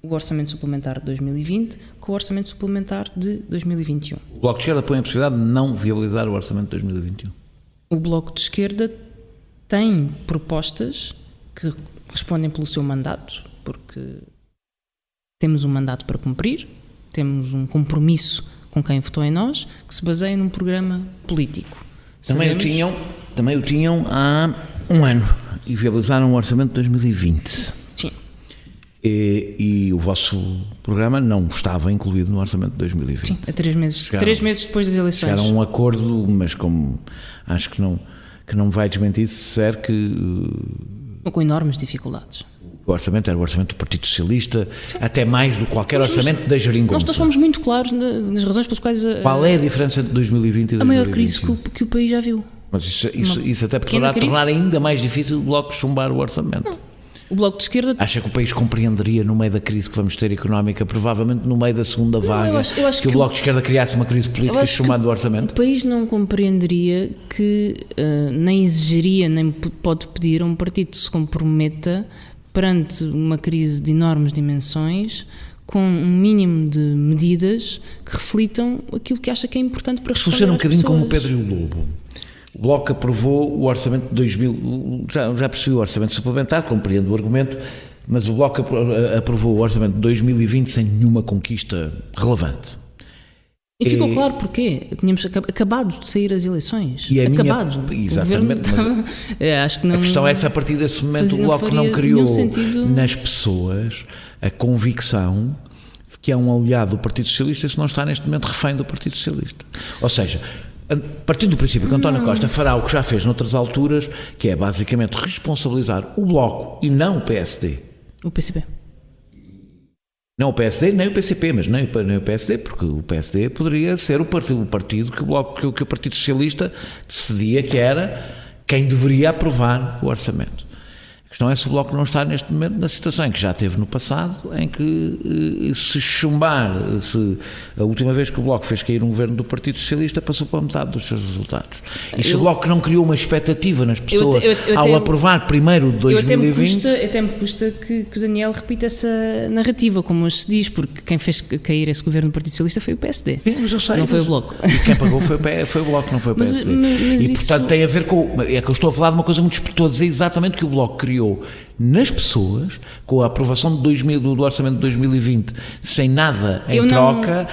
o orçamento suplementar de 2020 com o orçamento suplementar de 2021. O Bloco de Esquerda põe a possibilidade de não viabilizar o orçamento de 2021. O Bloco de Esquerda tem propostas que respondem pelo seu mandato, porque temos um mandato para cumprir, temos um compromisso com quem votou em nós, que se baseia num programa político. Também o tinham há um ano e viabilizaram o orçamento de 2020. Sim. E o vosso programa não estava incluído no orçamento de 2020. Sim, há 3 meses. 3 meses depois das eleições. Chegaram a um acordo, mas como acho que não vai desmentir se disser que... Com enormes dificuldades. O orçamento era o orçamento do Partido Socialista, sim, até mais do que qualquer orçamento da Geringonça. Nós fomos muito claros nas razões pelas quais... Qual é a diferença de 2020 e 2021? A maior crise que o país já viu. Mas isso até poderá tornar ainda mais difícil o Bloco chumbar o orçamento. Não. O Bloco de Esquerda... Acha que o país compreenderia, no meio da crise que vamos ter económica, provavelmente no meio da segunda vaga, eu acho que o Bloco de Esquerda criasse uma crise política chumbando o orçamento? O país não compreenderia que nem exigiria, nem pode pedir a um partido que se comprometa perante uma crise de enormes dimensões, com um mínimo de medidas que reflitam aquilo que acha que é importante para responder às pessoas. Se funciona um bocadinho como o Pedro e o Lobo. O Bloco aprovou o orçamento de 2000, já percebi o orçamento suplementar, compreendo o argumento, mas o Bloco aprovou o orçamento de 2020 sem nenhuma conquista relevante. E ficou claro porquê. Tínhamos acabado de sair as eleições. Exatamente. Acho que não, a questão é se a partir desse momento o Bloco não criou nas pessoas a convicção de que é um aliado do Partido Socialista e se não está neste momento refém do Partido Socialista. Ou seja, partindo do princípio que António Costa fará o que já fez noutras alturas, que é basicamente responsabilizar o Bloco e não o PSD. O PCP. Não o PSD, nem o PCP, mas nem o PSD, porque o PSD poderia ser o partido que o Partido Socialista decidia que era quem deveria aprovar o orçamento. A questão é se o Bloco não está neste momento na situação em que já teve no passado, em que se chumbar, a última vez que o Bloco fez cair um governo do Partido Socialista passou para metade dos seus resultados. E se o Bloco não criou uma expectativa nas pessoas ao aprovar primeiro de 2020... Até me custa que o Daniel repita essa narrativa, como hoje se diz, porque quem fez cair esse governo do Partido Socialista foi o PSD. Sim, mas eu sei. Não foi o Bloco. E quem pagou foi o Bloco, não foi o PSD. Mas e portanto tem a ver com... É que eu estou a falar de uma coisa muito... Estou a dizer exatamente que o Bloco criou nas pessoas, com a aprovação do orçamento de 2020, sem nada em troca,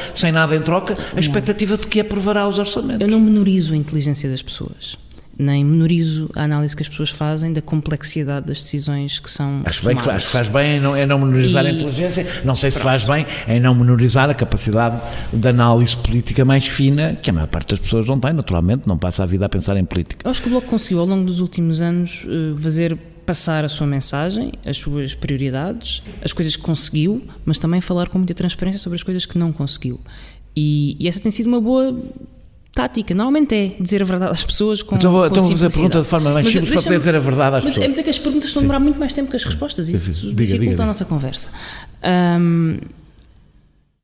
a expectativa de que aprovará os orçamentos. Eu não menorizo a inteligência das pessoas. nem menorizo a análise que as pessoas fazem da complexidade das decisões que são tomadas. Acho que faz bem em não menorizar a inteligência, não sei se faz bem em não menorizar a capacidade de análise política mais fina, que a maior parte das pessoas não tem, naturalmente, não passa a vida a pensar em política. Eu acho que o Bloco conseguiu, ao longo dos últimos anos, fazer passar a sua mensagem, as suas prioridades, as coisas que conseguiu, mas também falar com muita transparência sobre as coisas que não conseguiu. E essa tem sido uma boa tática. Normalmente é dizer a verdade às pessoas com Então vou fazer a simplicidade. pergunta de forma mais simples para poder dizer a verdade às pessoas. Mas é que as perguntas estão a demorar muito mais tempo que as respostas. Isso dificulta a nossa conversa.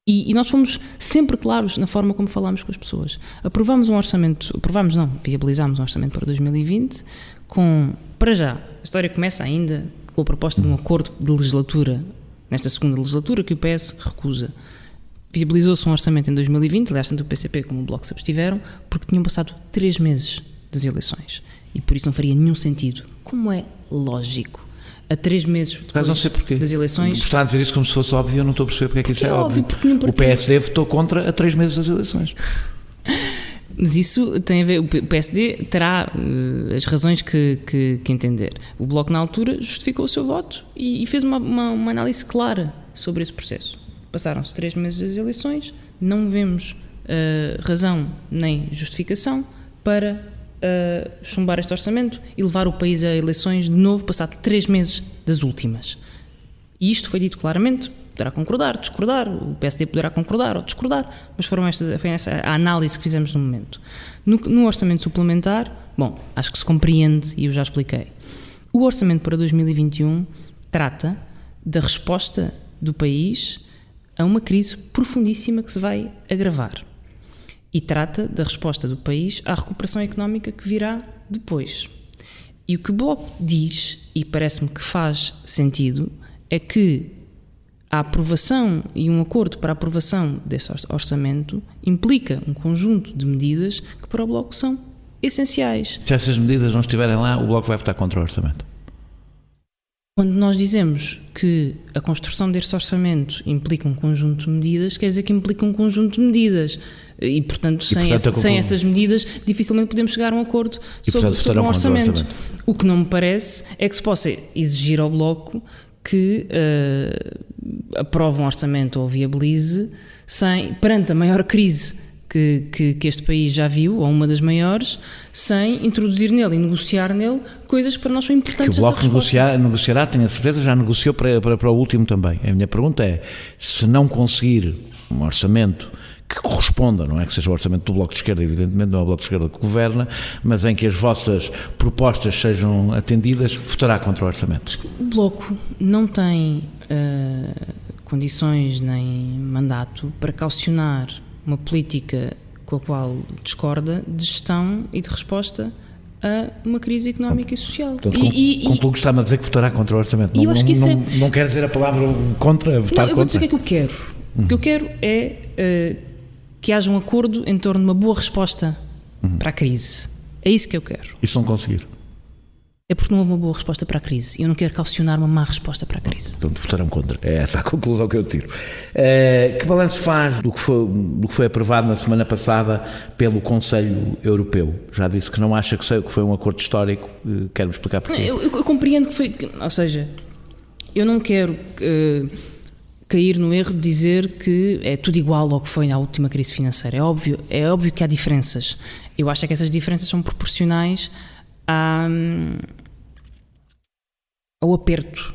E nós fomos sempre claros na forma como falámos com as pessoas. Viabilizámos um orçamento para 2020 para já, a história começa ainda com a proposta de um acordo de legislatura, nesta segunda legislatura, que o PS recusa. Viabilizou-se um orçamento em 2020, aliás, tanto o PCP como o Bloco se abstiveram, porque tinham passado 3 meses das eleições. E por isso não faria nenhum sentido. Como é lógico, a 3 meses depois não sei porquê. Das eleições... Está a dizer isso como se fosse óbvio, eu não estou a perceber porque é que isso é óbvio. O PSD votou contra a 3 meses das eleições. Mas isso tem a ver, o PSD terá as razões que entender. O Bloco, na altura, justificou o seu voto e fez uma análise clara sobre esse processo. Passaram-se 3 meses das eleições, não vemos razão nem justificação para chumbar este orçamento e levar o país a eleições de novo, passado 3 meses das últimas. E isto foi dito claramente. Poderá concordar, discordar, o PSD poderá concordar ou discordar, mas foi essa a análise que fizemos no momento. No orçamento suplementar, acho que se compreende e eu já expliquei. O orçamento para 2021 trata da resposta do país a uma crise profundíssima que se vai agravar. E trata da resposta do país à recuperação económica que virá depois. E o que o Bloco diz, e parece-me que faz sentido, é que a aprovação e um acordo para a aprovação deste orçamento implica um conjunto de medidas que para o Bloco são essenciais. Se essas medidas não estiverem lá, o Bloco vai votar contra o orçamento. Quando nós dizemos que a construção deste orçamento implica um conjunto de medidas, quer dizer que implica um conjunto de medidas. E, portanto, sem essas medidas, dificilmente podemos chegar a um acordo sobre um orçamento. O que não me parece é que se possa exigir ao Bloco que aprove um orçamento ou viabilize perante a maior crise que este país já viu, ou uma das maiores, sem introduzir nele e negociar nele coisas que para nós são importantes. Que o Bloco negociará, tenho a certeza, já negociou para o último também. A minha pergunta é, se não conseguir um orçamento que corresponda, não é que seja o orçamento do Bloco de Esquerda, evidentemente não é o Bloco de Esquerda que governa, mas em que as vossas propostas sejam atendidas, votará contra o orçamento. O Bloco não tem condições nem mandato para caucionar uma política com a qual discorda de gestão e de resposta a uma crise económica e social. Portanto, concluo que está-me a dizer que votará contra o orçamento. Não quer dizer a palavra contra, votar contra. Eu vou dizer o que é que eu quero. O que eu quero é que haja um acordo em torno de uma boa resposta para a crise. É isso que eu quero. E se não conseguir? É porque não houve uma boa resposta para a crise. E eu não quero caucionar uma má resposta para a crise. Portanto, votarão contra. É essa a conclusão que eu tiro. Que balanço faz do que foi aprovado na semana passada pelo Conselho Europeu? Já disse que não acha que foi um acordo histórico. Quero-me explicar porquê. Eu compreendo que foi... Ou seja, eu não quero cair no erro de dizer que é tudo igual ao que foi na última crise financeira. É óbvio que há diferenças. Eu acho que essas diferenças são proporcionais ao aperto.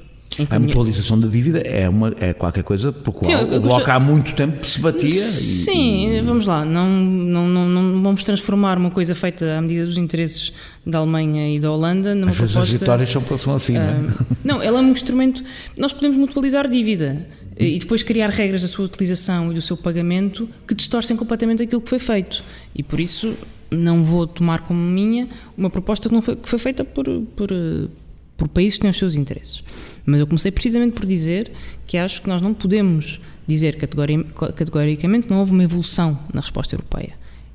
A mutualização da dívida é qualquer coisa por qual o Bloco há muito tempo se batia. Sim, vamos lá, não vamos transformar uma coisa feita à medida dos interesses da Alemanha e da Holanda numa proposta... As vitórias são assim, não é? Não, ela é um instrumento... Nós podemos mutualizar dívida e depois criar regras da sua utilização e do seu pagamento que distorcem completamente aquilo que foi feito. E por isso não vou tomar como minha uma proposta que foi feita por países que têm os seus interesses. Mas eu comecei precisamente por dizer que acho que nós não podemos dizer categoricamente que não houve uma evolução na resposta europeia.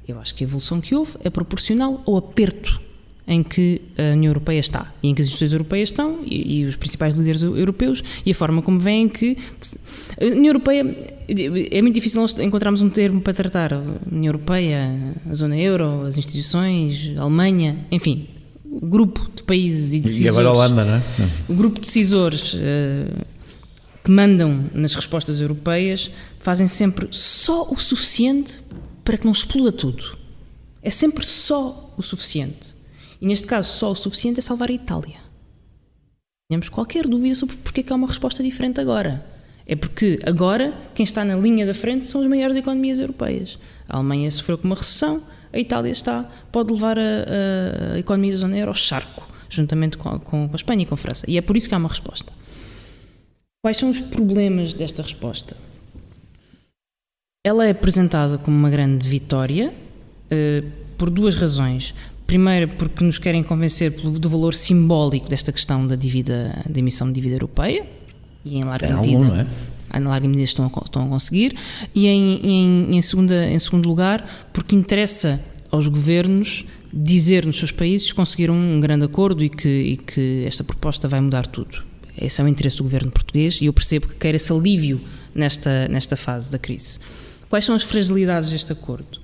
Eu acho que a evolução que houve é proporcional ao aperto em que a União Europeia está, e em que as instituições europeias estão, e os principais líderes europeus, e a forma como veem que... A União Europeia, é muito difícil nós encontrarmos um termo para tratar a União Europeia, a zona euro, as instituições, a Alemanha, enfim... grupo de países e decisores... E agora a Holanda, não é? O grupo de decisores que mandam nas respostas europeias fazem sempre só o suficiente para que não exploda tudo. É sempre só o suficiente. E neste caso, só o suficiente é salvar a Itália. Não temos qualquer dúvida sobre porque é que há uma resposta diferente agora. É porque agora quem está na linha da frente são as maiores economias europeias. A Alemanha sofreu com uma recessão, a Itália pode levar a economia da zona euro ao charco, juntamente com a Espanha e com a França. E é por isso que há uma resposta. Quais são os problemas desta resposta? Ela é apresentada como uma grande vitória por duas razões. Primeiro, porque nos querem convencer do valor simbólico desta questão da emissão de dívida europeia, e em larga medida, em larga medida estão a conseguir, e em segundo lugar, porque interessa aos governos dizer nos seus países que conseguiram um grande acordo e que esta proposta vai mudar tudo. Esse é o interesse do governo português e eu percebo que quer esse alívio nesta fase da crise. Quais são as fragilidades deste acordo?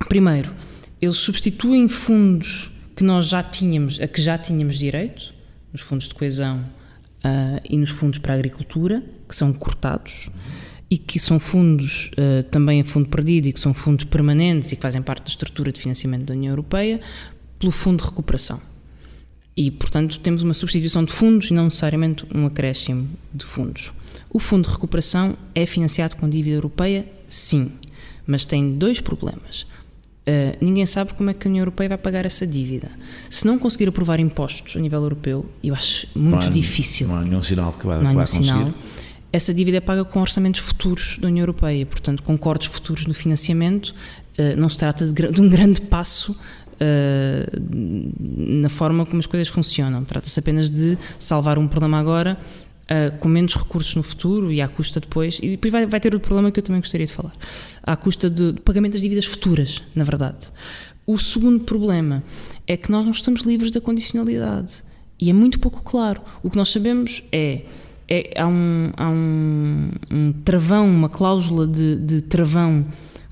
Primeiro, eles substituem fundos que nós já tínhamos direito, nos fundos de coesão e nos fundos para a agricultura, que são cortados, e que são fundos, também a fundo perdido, e que são fundos permanentes e que fazem parte da estrutura de financiamento da União Europeia, pelo Fundo de Recuperação. E, portanto, temos uma substituição de fundos e não necessariamente um acréscimo de fundos. O Fundo de Recuperação é financiado com dívida europeia? Sim, mas tem dois problemas. Ninguém sabe como é que a União Europeia vai pagar essa dívida. Se não conseguir aprovar impostos a nível europeu, eu acho muito difícil. Não há nenhum sinal que vai conseguir. Essa dívida é paga com orçamentos futuros da União Europeia, portanto, com cortes futuros no financiamento. Não se trata de um grande passo na forma como as coisas funcionam. Trata-se apenas de salvar um problema agora com menos recursos no futuro e à custa depois, e depois vai ter outro problema que eu também gostaria de falar, à custa de pagamento das dívidas futuras, na verdade. O segundo problema é que nós não estamos livres da condicionalidade e é muito pouco claro. O que nós sabemos há um travão, uma cláusula de travão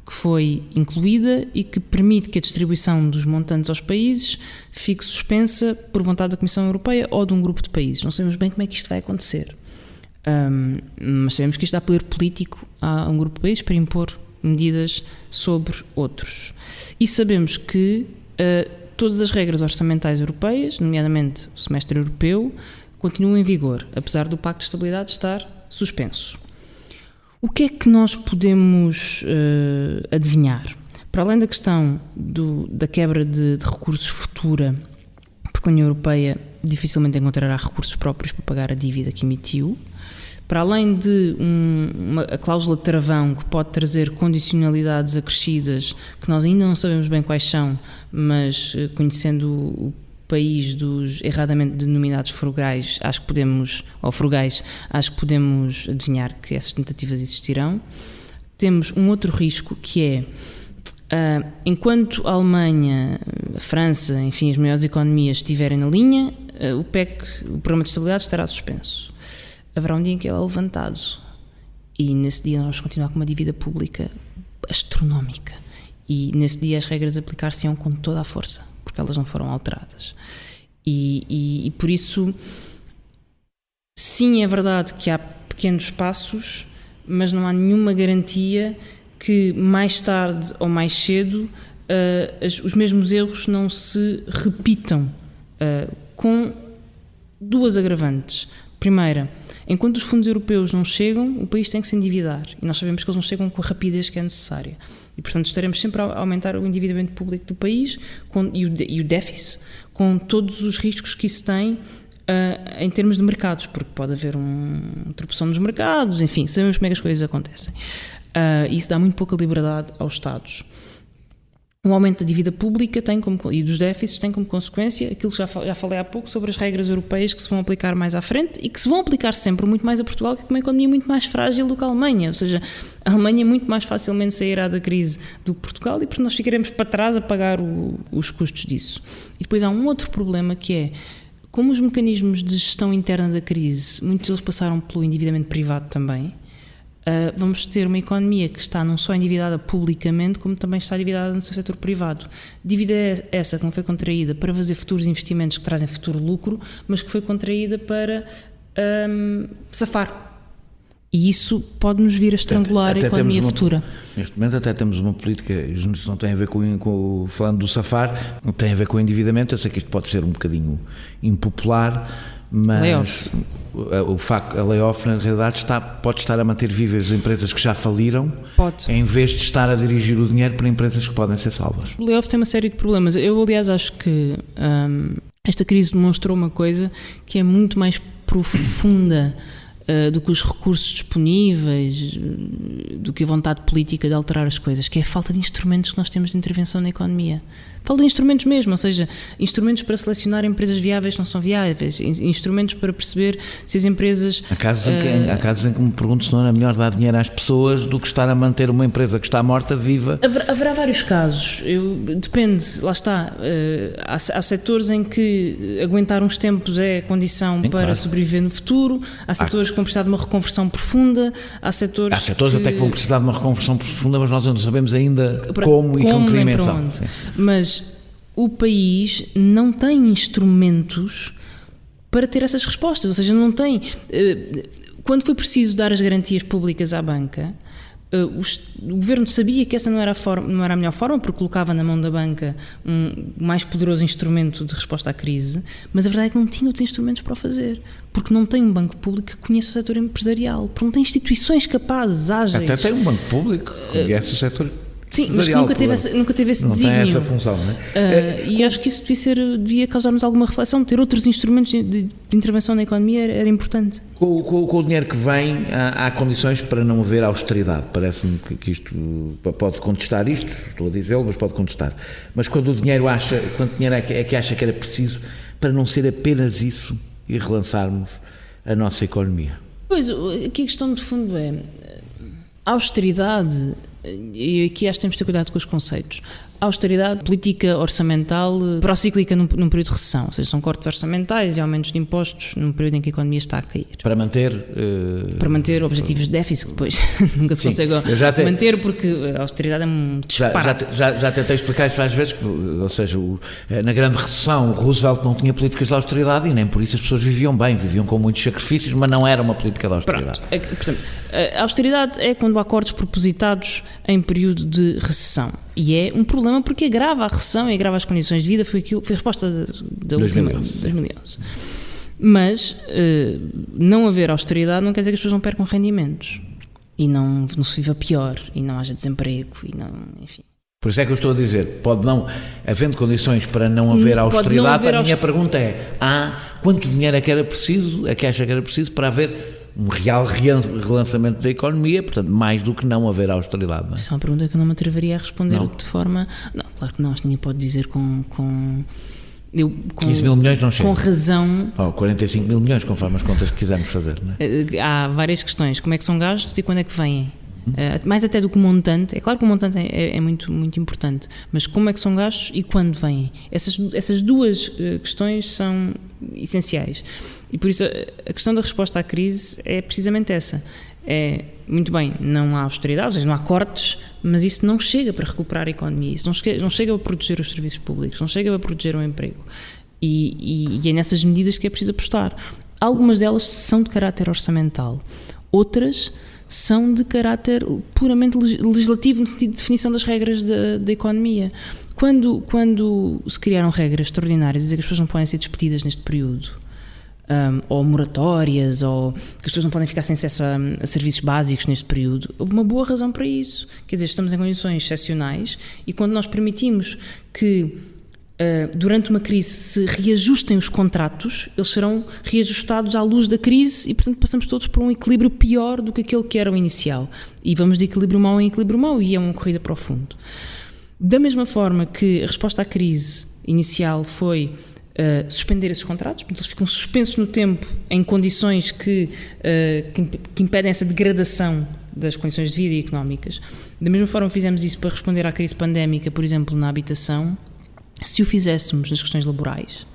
que foi incluída e que permite que a distribuição dos montantes aos países fique suspensa por vontade da Comissão Europeia ou de um grupo de países. Não sabemos bem como é que isto vai acontecer, mas sabemos que isto dá poder político a um grupo de países para impor medidas sobre outros. E sabemos que todas as regras orçamentais europeias, nomeadamente o semestre europeu, continuam em vigor, apesar do Pacto de Estabilidade estar suspenso. O que é que nós podemos adivinhar? Para além da questão da quebra de recursos futura, porque a União Europeia dificilmente encontrará recursos próprios para pagar a dívida que emitiu, para além de a cláusula de travão que pode trazer condicionalidades acrescidas, que nós ainda não sabemos bem quais são, mas conhecendo o país dos erradamente denominados frugais, acho que podemos adivinhar que essas tentativas existirão. Temos um outro risco que é, enquanto a Alemanha, a França, enfim, as maiores economias estiverem na linha, o PEC, o Programa de Estabilidade, estará suspenso. Haverá um dia em que ele é levantado e nesse dia nós vamos continuar com uma dívida pública astronómica e nesse dia as regras aplicar-se-ão com toda a força, porque elas não foram alteradas. E por isso, sim, é verdade que há pequenos passos, mas não há nenhuma garantia que mais tarde ou mais cedo os mesmos erros não se repitam, com duas agravantes. Primeira, enquanto os fundos europeus não chegam, o país tem que se endividar, e nós sabemos que eles não chegam com a rapidez que é necessária. E, portanto, estaremos sempre a aumentar o endividamento público do país e o déficit, com todos os riscos que isso tem em termos de mercados, porque pode haver uma interrupção nos mercados, enfim, sabemos como é que as coisas acontecem. E isso dá muito pouca liberdade aos Estados. Um aumento da dívida pública e dos déficits tem como consequência aquilo que já falei há pouco sobre as regras europeias que se vão aplicar mais à frente e que se vão aplicar sempre muito mais a Portugal, que é uma economia muito mais frágil do que a Alemanha. Ou seja, a Alemanha muito mais facilmente sairá da crise do que Portugal e, portanto, nós ficaremos para trás a pagar os custos disso. E depois há um outro problema que é, como os mecanismos de gestão interna da crise, muitos deles passaram pelo endividamento privado também, vamos ter uma economia que está não só endividada publicamente, como também está endividada no seu setor privado. Dívida essa que não foi contraída para fazer futuros investimentos que trazem futuro lucro, mas que foi contraída para safar. E isso pode nos vir a estrangular a economia futura. Neste momento até temos uma política, isso não tem a ver falando do safar, não tem a ver com o endividamento. Eu sei que isto pode ser um bocadinho impopular, mas layoff. A layoff na realidade pode estar a manter vivas empresas que já faliram, em vez de estar a dirigir o dinheiro para empresas que podem ser salvas. O layoff tem uma série de problemas. Eu, aliás, acho que esta crise demonstrou uma coisa que é muito mais profunda do que os recursos disponíveis, do que a vontade política de alterar as coisas, que é a falta de instrumentos que nós temos de intervenção na economia. Falta de instrumentos mesmo, ou seja, instrumentos para selecionar empresas viáveis que não são viáveis, instrumentos para perceber se as empresas... Há casos em que me pergunto se não era melhor dar dinheiro às pessoas do que estar a manter uma empresa que está morta viva. Haverá vários casos, depende, lá está. Há setores em que aguentar uns tempos é condição para sobreviver no futuro, há setores que vão precisar de uma reconversão profunda, há setores até que vão precisar de uma reconversão profunda, mas nós não sabemos ainda como e com que dimensão. Mas o país não tem instrumentos para ter essas respostas, ou seja, não tem. Quando foi preciso dar as garantias públicas à banca, o governo sabia que essa não era a melhor forma, porque colocava na mão da banca um mais poderoso instrumento de resposta à crise, mas a verdade é que não tinha outros instrumentos para o fazer, porque não tem um banco público que conheça o setor empresarial, porque não tem instituições capazes, ágeis. Até tem um banco público que conhece o setor. Sim, mas que nunca teve esse desígnio. Não tem essa função, não é? E acho que isso devia causar-nos alguma reflexão. Ter outros instrumentos de intervenção na economia era importante. Com o dinheiro que vem, há condições para não haver austeridade. Parece-me que isto pode contestar isto, estou a dizê-lo, mas pode contestar. Mas quanto dinheiro é que acha que era preciso para não ser apenas isso e relançarmos a nossa economia? Pois, aqui a questão de fundo é a austeridade. E aqui acho que temos de ter cuidado com os conceitos. A austeridade, política orçamental procíclica num período de recessão, ou seja, são cortes orçamentais e aumentos de impostos num período em que a economia está a cair. Para manter objetivos de déficit, que depois nunca se consegue manter, porque a austeridade é um disparate. Já tentei explicar isto várias vezes, ou seja, na grande recessão o Roosevelt não tinha políticas de austeridade e nem por isso as pessoas viviam bem, viviam com muitos sacrifícios, mas não era uma política de austeridade. Portanto, a austeridade é quando há cortes propositados em período de recessão. E é um problema porque agrava a recessão e agrava as condições de vida. Foi a resposta da última 2011. Mas não haver austeridade não quer dizer que as pessoas não percam rendimentos e não se viva pior e não haja desemprego e não, enfim. Por isso é que eu estou a dizer, havendo condições para não haver austeridade, a minha pergunta é, quanto dinheiro é que acha que era preciso para haver um real relançamento da economia, portanto, mais do que não haver austeridade, não é? Isso é uma pergunta que eu não me atreveria a responder de forma... Não, claro que não, acho que ninguém pode dizer com 15 mil milhões não chega. Com razão... 45 mil milhões, conforme as contas que quisermos fazer, não é? Há várias questões, como é que são gastos e quando é que vêm? Mais até do que o montante, é claro que o montante é muito, muito importante, mas como é que são gastos e quando vêm? Essas duas questões são essenciais. E por isso a questão da resposta à crise é precisamente essa. Muito bem, não há austeridade, ou seja, não há cortes, mas isso não chega para recuperar a economia, isso não chega para proteger os serviços públicos, não chega para proteger o emprego. E é nessas medidas que é preciso apostar. Algumas delas são de caráter orçamental, outras são de caráter puramente legislativo, no sentido de definição das regras da economia. Quando se criaram regras extraordinárias, dizer que as pessoas não podem ser despedidas neste período, ou moratórias, ou que as pessoas não podem ficar sem acesso a serviços básicos neste período, houve uma boa razão para isso. Quer dizer, estamos em condições excepcionais e quando nós permitimos que durante uma crise se reajustem os contratos, eles serão reajustados à luz da crise e, portanto, passamos todos por um equilíbrio pior do que aquele que era o inicial. E vamos de equilíbrio mau em equilíbrio mau e é uma corrida para o fundo. Da mesma forma que a resposta à crise inicial foi suspender esses contratos, portanto eles ficam suspensos no tempo em condições que impedem essa degradação das condições de vida e económicas. Da mesma forma fizemos isso para responder à crise pandémica, por exemplo, na habitação. Se o fizéssemos nas questões laborais,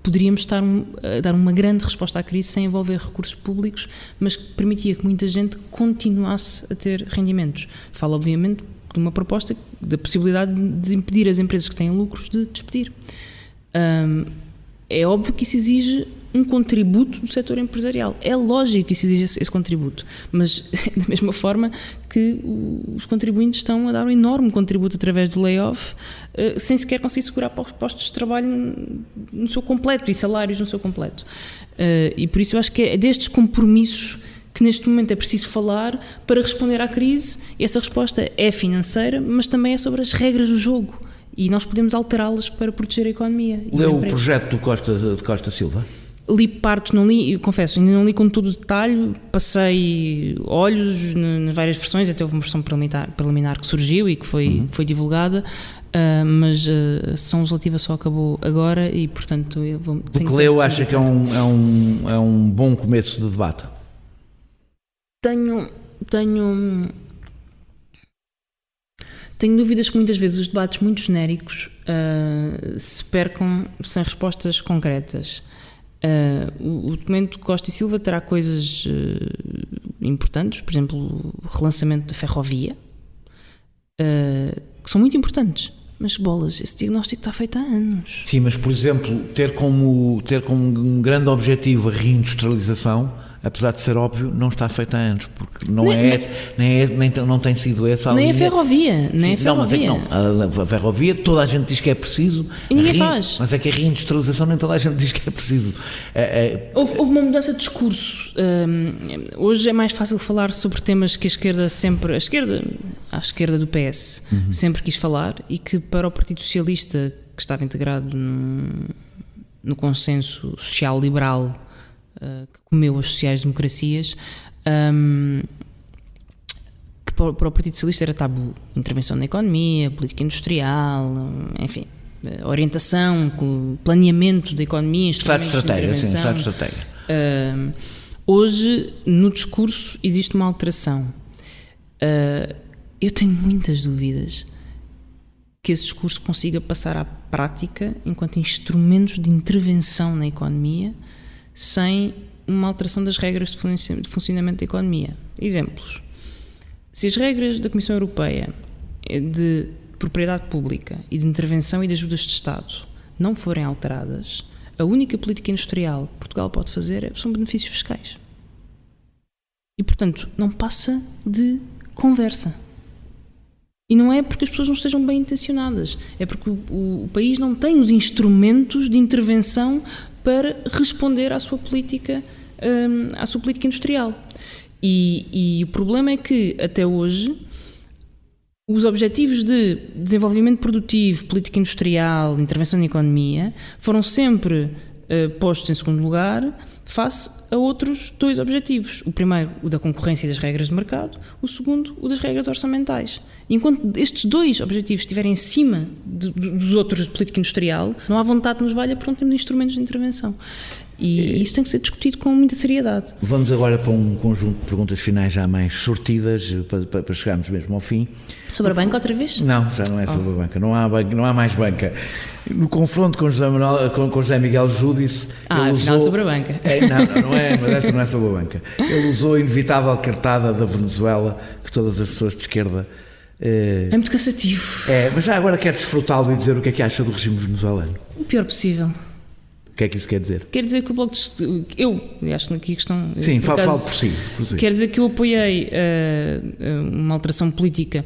Poderíamos estar a dar uma grande resposta à crise sem envolver recursos públicos, mas que permitia que muita gente continuasse a ter rendimentos. Falo, obviamente, de uma proposta da possibilidade de impedir as empresas que têm lucros de despedir. É óbvio que isso exige um contributo do setor empresarial. É lógico que isso exige esse contributo, mas da mesma forma que os contribuintes estão a dar um enorme contributo através do layoff, sem sequer conseguir segurar postos de trabalho no seu completo e salários no seu completo. E por isso eu acho que é destes compromissos que neste momento é preciso falar para responder à crise. E essa resposta é financeira, mas também é sobre as regras do jogo. E nós podemos alterá-las para proteger a economia. Leu o projeto de Costa Silva? Li parte, não li, eu confesso, ainda não li com todo o detalhe, passei olhos nas várias versões, até houve uma versão preliminar que surgiu e que foi divulgada, mas a sessão legislativa só acabou agora e, portanto, eu vou... O que leu acha que é um bom começo de debate? Tenho dúvidas que muitas vezes os debates muito genéricos se percam sem respostas concretas. O documento Costa e Silva terá coisas importantes, por exemplo, o relançamento da ferrovia, que são muito importantes. Mas bolas, esse diagnóstico está feito há anos. Sim, mas por exemplo, ter como um grande objetivo a reindustrialização, apesar de ser óbvio, não está feito há anos, porque não tem sido essa a linha. Nem a ferrovia. Não, mas é que não. A ferrovia, toda a gente diz que é preciso. E ninguém faz. Mas é que a reindustrialização nem toda a gente diz que é preciso. Houve uma mudança de discurso. Hoje é mais fácil falar sobre temas que a esquerda, à esquerda do PS, sempre quis falar, e que para o Partido Socialista, que estava integrado no consenso social-liberal, que comeu as sociais-democracias, que para o Partido Socialista era tabu. Intervenção na economia, política industrial, enfim, orientação, planeamento da economia, instrumentos de intervenção. Estado de estratégia. Hoje, no discurso, existe uma alteração. Eu tenho muitas dúvidas que esse discurso consiga passar à prática enquanto instrumentos de intervenção na economia, sem uma alteração das regras de funcionamento da economia. Exemplos. Se as regras da Comissão Europeia de propriedade pública e de intervenção e de ajudas de Estado não forem alteradas, a única política industrial que Portugal pode fazer são benefícios fiscais. E, portanto, não passa de conversa. E não é porque as pessoas não estejam bem intencionadas, é porque o país não tem os instrumentos de intervenção para responder à sua política industrial. E o problema é que, até hoje, os objetivos de desenvolvimento produtivo, política industrial, intervenção na economia, foram sempre postos em segundo lugar face a outros dois objetivos. O primeiro, o da concorrência e das regras de mercado. O segundo, o das regras orçamentais. E enquanto estes dois objetivos estiverem acima dos outros de política industrial, não há vontade que nos valha, porque não temos instrumentos de intervenção. E isso tem que ser discutido com muita seriedade. Vamos agora para um conjunto de perguntas finais já mais sortidas, para chegarmos mesmo ao fim. Sobre a banca outra vez? Não, já não é sobre a banca. Não há mais banca. No confronto com José Miguel Júdice... afinal sobre a banca. Não é, mas esta não é sobre a banca. Ele usou a inevitável cartada da Venezuela, que todas as pessoas de esquerda... É muito cansativo. Mas já agora quero desfrutá-lo e dizer o que é que acha do regime venezuelano. O pior possível. O que é que isso quer dizer? Quer dizer que o Bloco de... Eu acho que aqui a questão... Sim, falo por si. Quer dizer que eu apoiei uma alteração política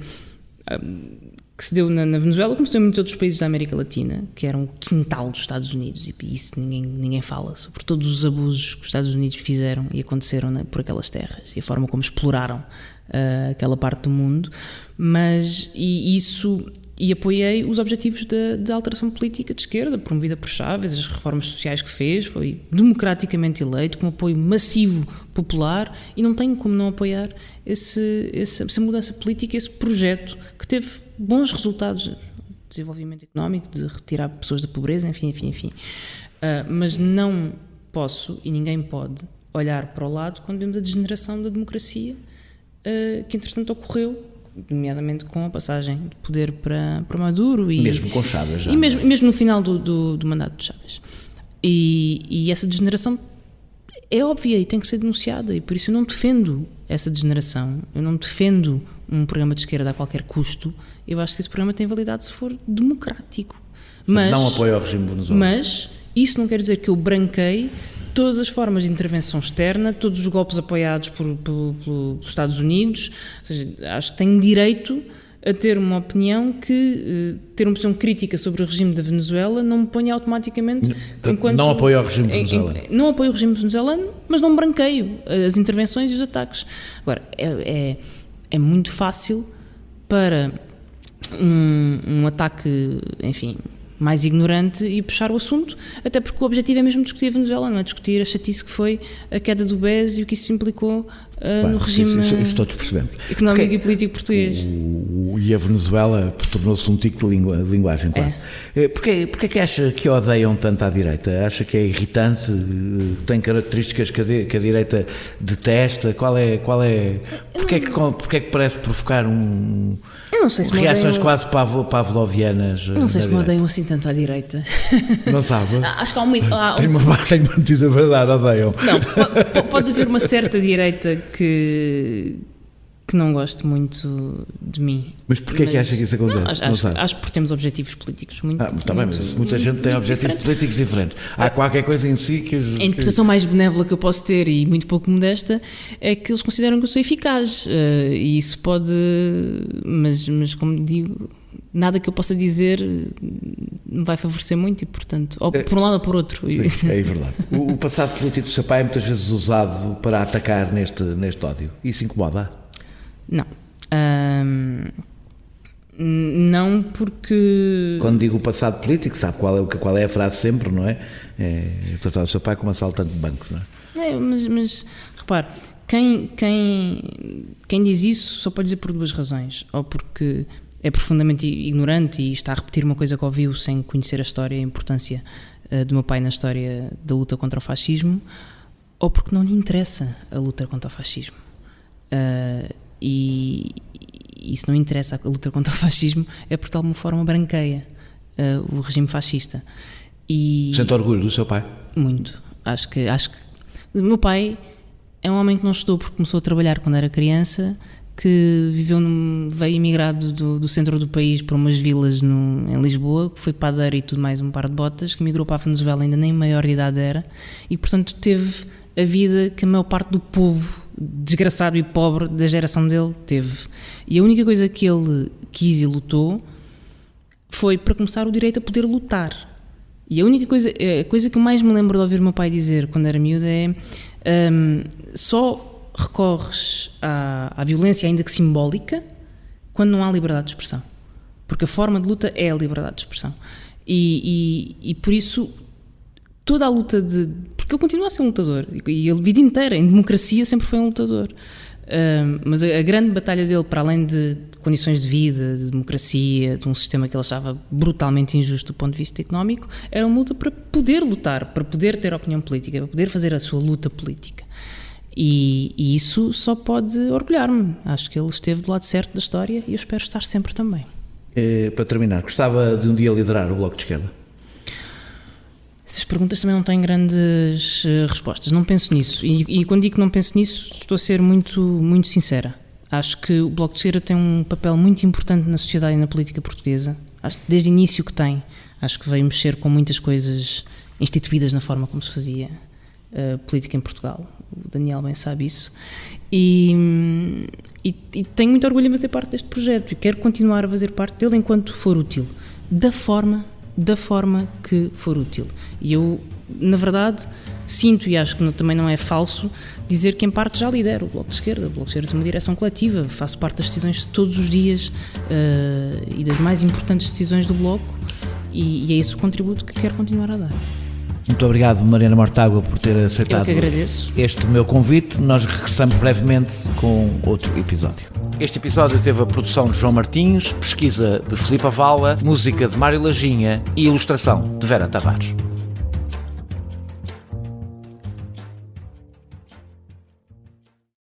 que se deu na Venezuela, como se deu em muitos outros países da América Latina, que eram o quintal dos Estados Unidos, e isso ninguém fala sobre todos os abusos que os Estados Unidos fizeram e aconteceram por aquelas terras, e a forma como exploraram aquela parte do mundo, e apoiei os objetivos da alteração política de esquerda, promovida por Chávez, as reformas sociais que fez, foi democraticamente eleito, com apoio massivo popular, e não tenho como não apoiar essa mudança política, esse projeto que teve bons resultados de desenvolvimento económico, de retirar pessoas da pobreza, enfim. Mas não posso, e ninguém pode, olhar para o lado quando vemos a degeneração da democracia que entretanto ocorreu nomeadamente com a passagem de poder para Maduro. Mesmo com Chávez já. E mesmo no final do mandato de Chávez. E essa degeneração é óbvia e tem que ser denunciada, e por isso eu não defendo essa degeneração, eu não defendo um programa de esquerda a qualquer custo. Eu acho que esse programa tem validade se for democrático. Mas, não apoio ao regime venezuelano. Mas isso não quer dizer que eu branqueie todas as formas de intervenção externa, todos os golpes apoiados pelos Estados Unidos. Ou seja, acho que tenho direito a ter uma opinião que ter uma posição crítica sobre o regime da Venezuela não me ponha automaticamente enquanto... Não apoio ao regime venezuelano. Não apoio o regime venezuelano, mas não branqueio as intervenções e os ataques. Agora, é muito fácil para um ataque, enfim, mais ignorante e puxar o assunto, até porque o objetivo é mesmo discutir a Venezuela, não é discutir a chatice que foi a queda do BES e o que isso implicou no regime isso todos percebemos. Económico e político português. E a Venezuela tornou-se um tico de linguagem quase. Porquê que acha que odeiam tanto à direita? Acha que é irritante? Tem características que a direita detesta? Porquê que parece provocar Eu não sei se reações quase pavlovianas? Eu não sei se me odeiam assim tanto à direita. Não sabe? Acho que há Tenho uma notícia para dar, odeiam. Não, pode haver uma certa direita que não goste muito de mim. Mas porquê que acha que isso acontece? Acho que porque temos objetivos políticos muito... Está bem, mas muita gente tem objetivos políticos diferentes. Há qualquer coisa em si que... A interpretação mais benévola que eu posso ter, e muito pouco modesta, é que eles consideram que eu sou eficaz. E isso pode... Mas como digo, nada que eu possa dizer me vai favorecer muito e, portanto, ou por um lado ou por outro. Sim, é verdade. O passado político do seu pai é muitas vezes usado para atacar neste ódio. Isso incomoda? Não. Não, porque... Quando digo o passado político, sabe qual é a frase sempre, não é? Tratar o seu pai como assaltante de bancos, não é? Mas repare, quem diz isso só pode dizer por duas razões. Ou porque é profundamente ignorante e está a repetir uma coisa que ouviu sem conhecer a história e a importância do meu pai na história da luta contra o fascismo, ou porque não lhe interessa a luta contra o fascismo. E se não interessa a luta contra o fascismo é porque de alguma forma branqueia o regime fascista. Sente orgulho do seu pai? Muito. Acho que o meu pai é um homem que não estudou porque começou a trabalhar quando era criança, que veio imigrado do centro do país para umas vilas em Lisboa, que foi padeiro e tudo mais um par de botas, que migrou para a Venezuela, ainda nem maior de idade era, e portanto teve a vida que a maior parte do povo desgraçado e pobre da geração dele teve. E a única coisa que ele quis e lutou foi para começar o direito a poder lutar. E a coisa que eu mais me lembro de ouvir o meu pai dizer quando era miúdo é só recorres à violência, ainda que simbólica, quando não há liberdade de expressão. Porque a forma de luta é a liberdade de expressão. E por isso toda a luta porque ele continua a ser um lutador, e ele a vida inteira, em democracia, sempre foi um lutador. Mas a grande batalha dele, para além de condições de vida, de democracia, de um sistema que ele achava brutalmente injusto do ponto de vista económico, era uma luta para poder lutar, para poder ter opinião política, para poder fazer a sua luta política. E isso só pode orgulhar-me. Acho que ele esteve do lado certo da história e eu espero estar sempre também. Para terminar, gostava de um dia liderar o Bloco de Esquerda? Essas perguntas também não têm grandes respostas. Não penso nisso. E quando digo que não penso nisso, estou a ser muito, muito sincera. Acho que o Bloco de Esquerda tem um papel muito importante na sociedade e na política portuguesa. Acho que desde o início que tem. Acho que veio mexer com muitas coisas instituídas na forma como se fazia política em Portugal. O Daniel bem sabe isso. E tenho muito orgulho em fazer parte deste projeto e quero continuar a fazer parte dele enquanto for útil. Da forma que for útil. E eu, na verdade, sinto, e acho que também não é falso, dizer que em parte já lidero o Bloco de Esquerda. O Bloco de Esquerda tem uma direção coletiva, faço parte das decisões de todos os dias e das mais importantes decisões do Bloco, e é esse o contributo que quero continuar a dar. Muito obrigado, Mariana Mortágua, por ter aceitado este meu convite. Nós regressamos brevemente com outro episódio. Este episódio teve a produção de João Martins, pesquisa de Filipe Avala, música de Mário Lajinha e ilustração de Vera Tavares.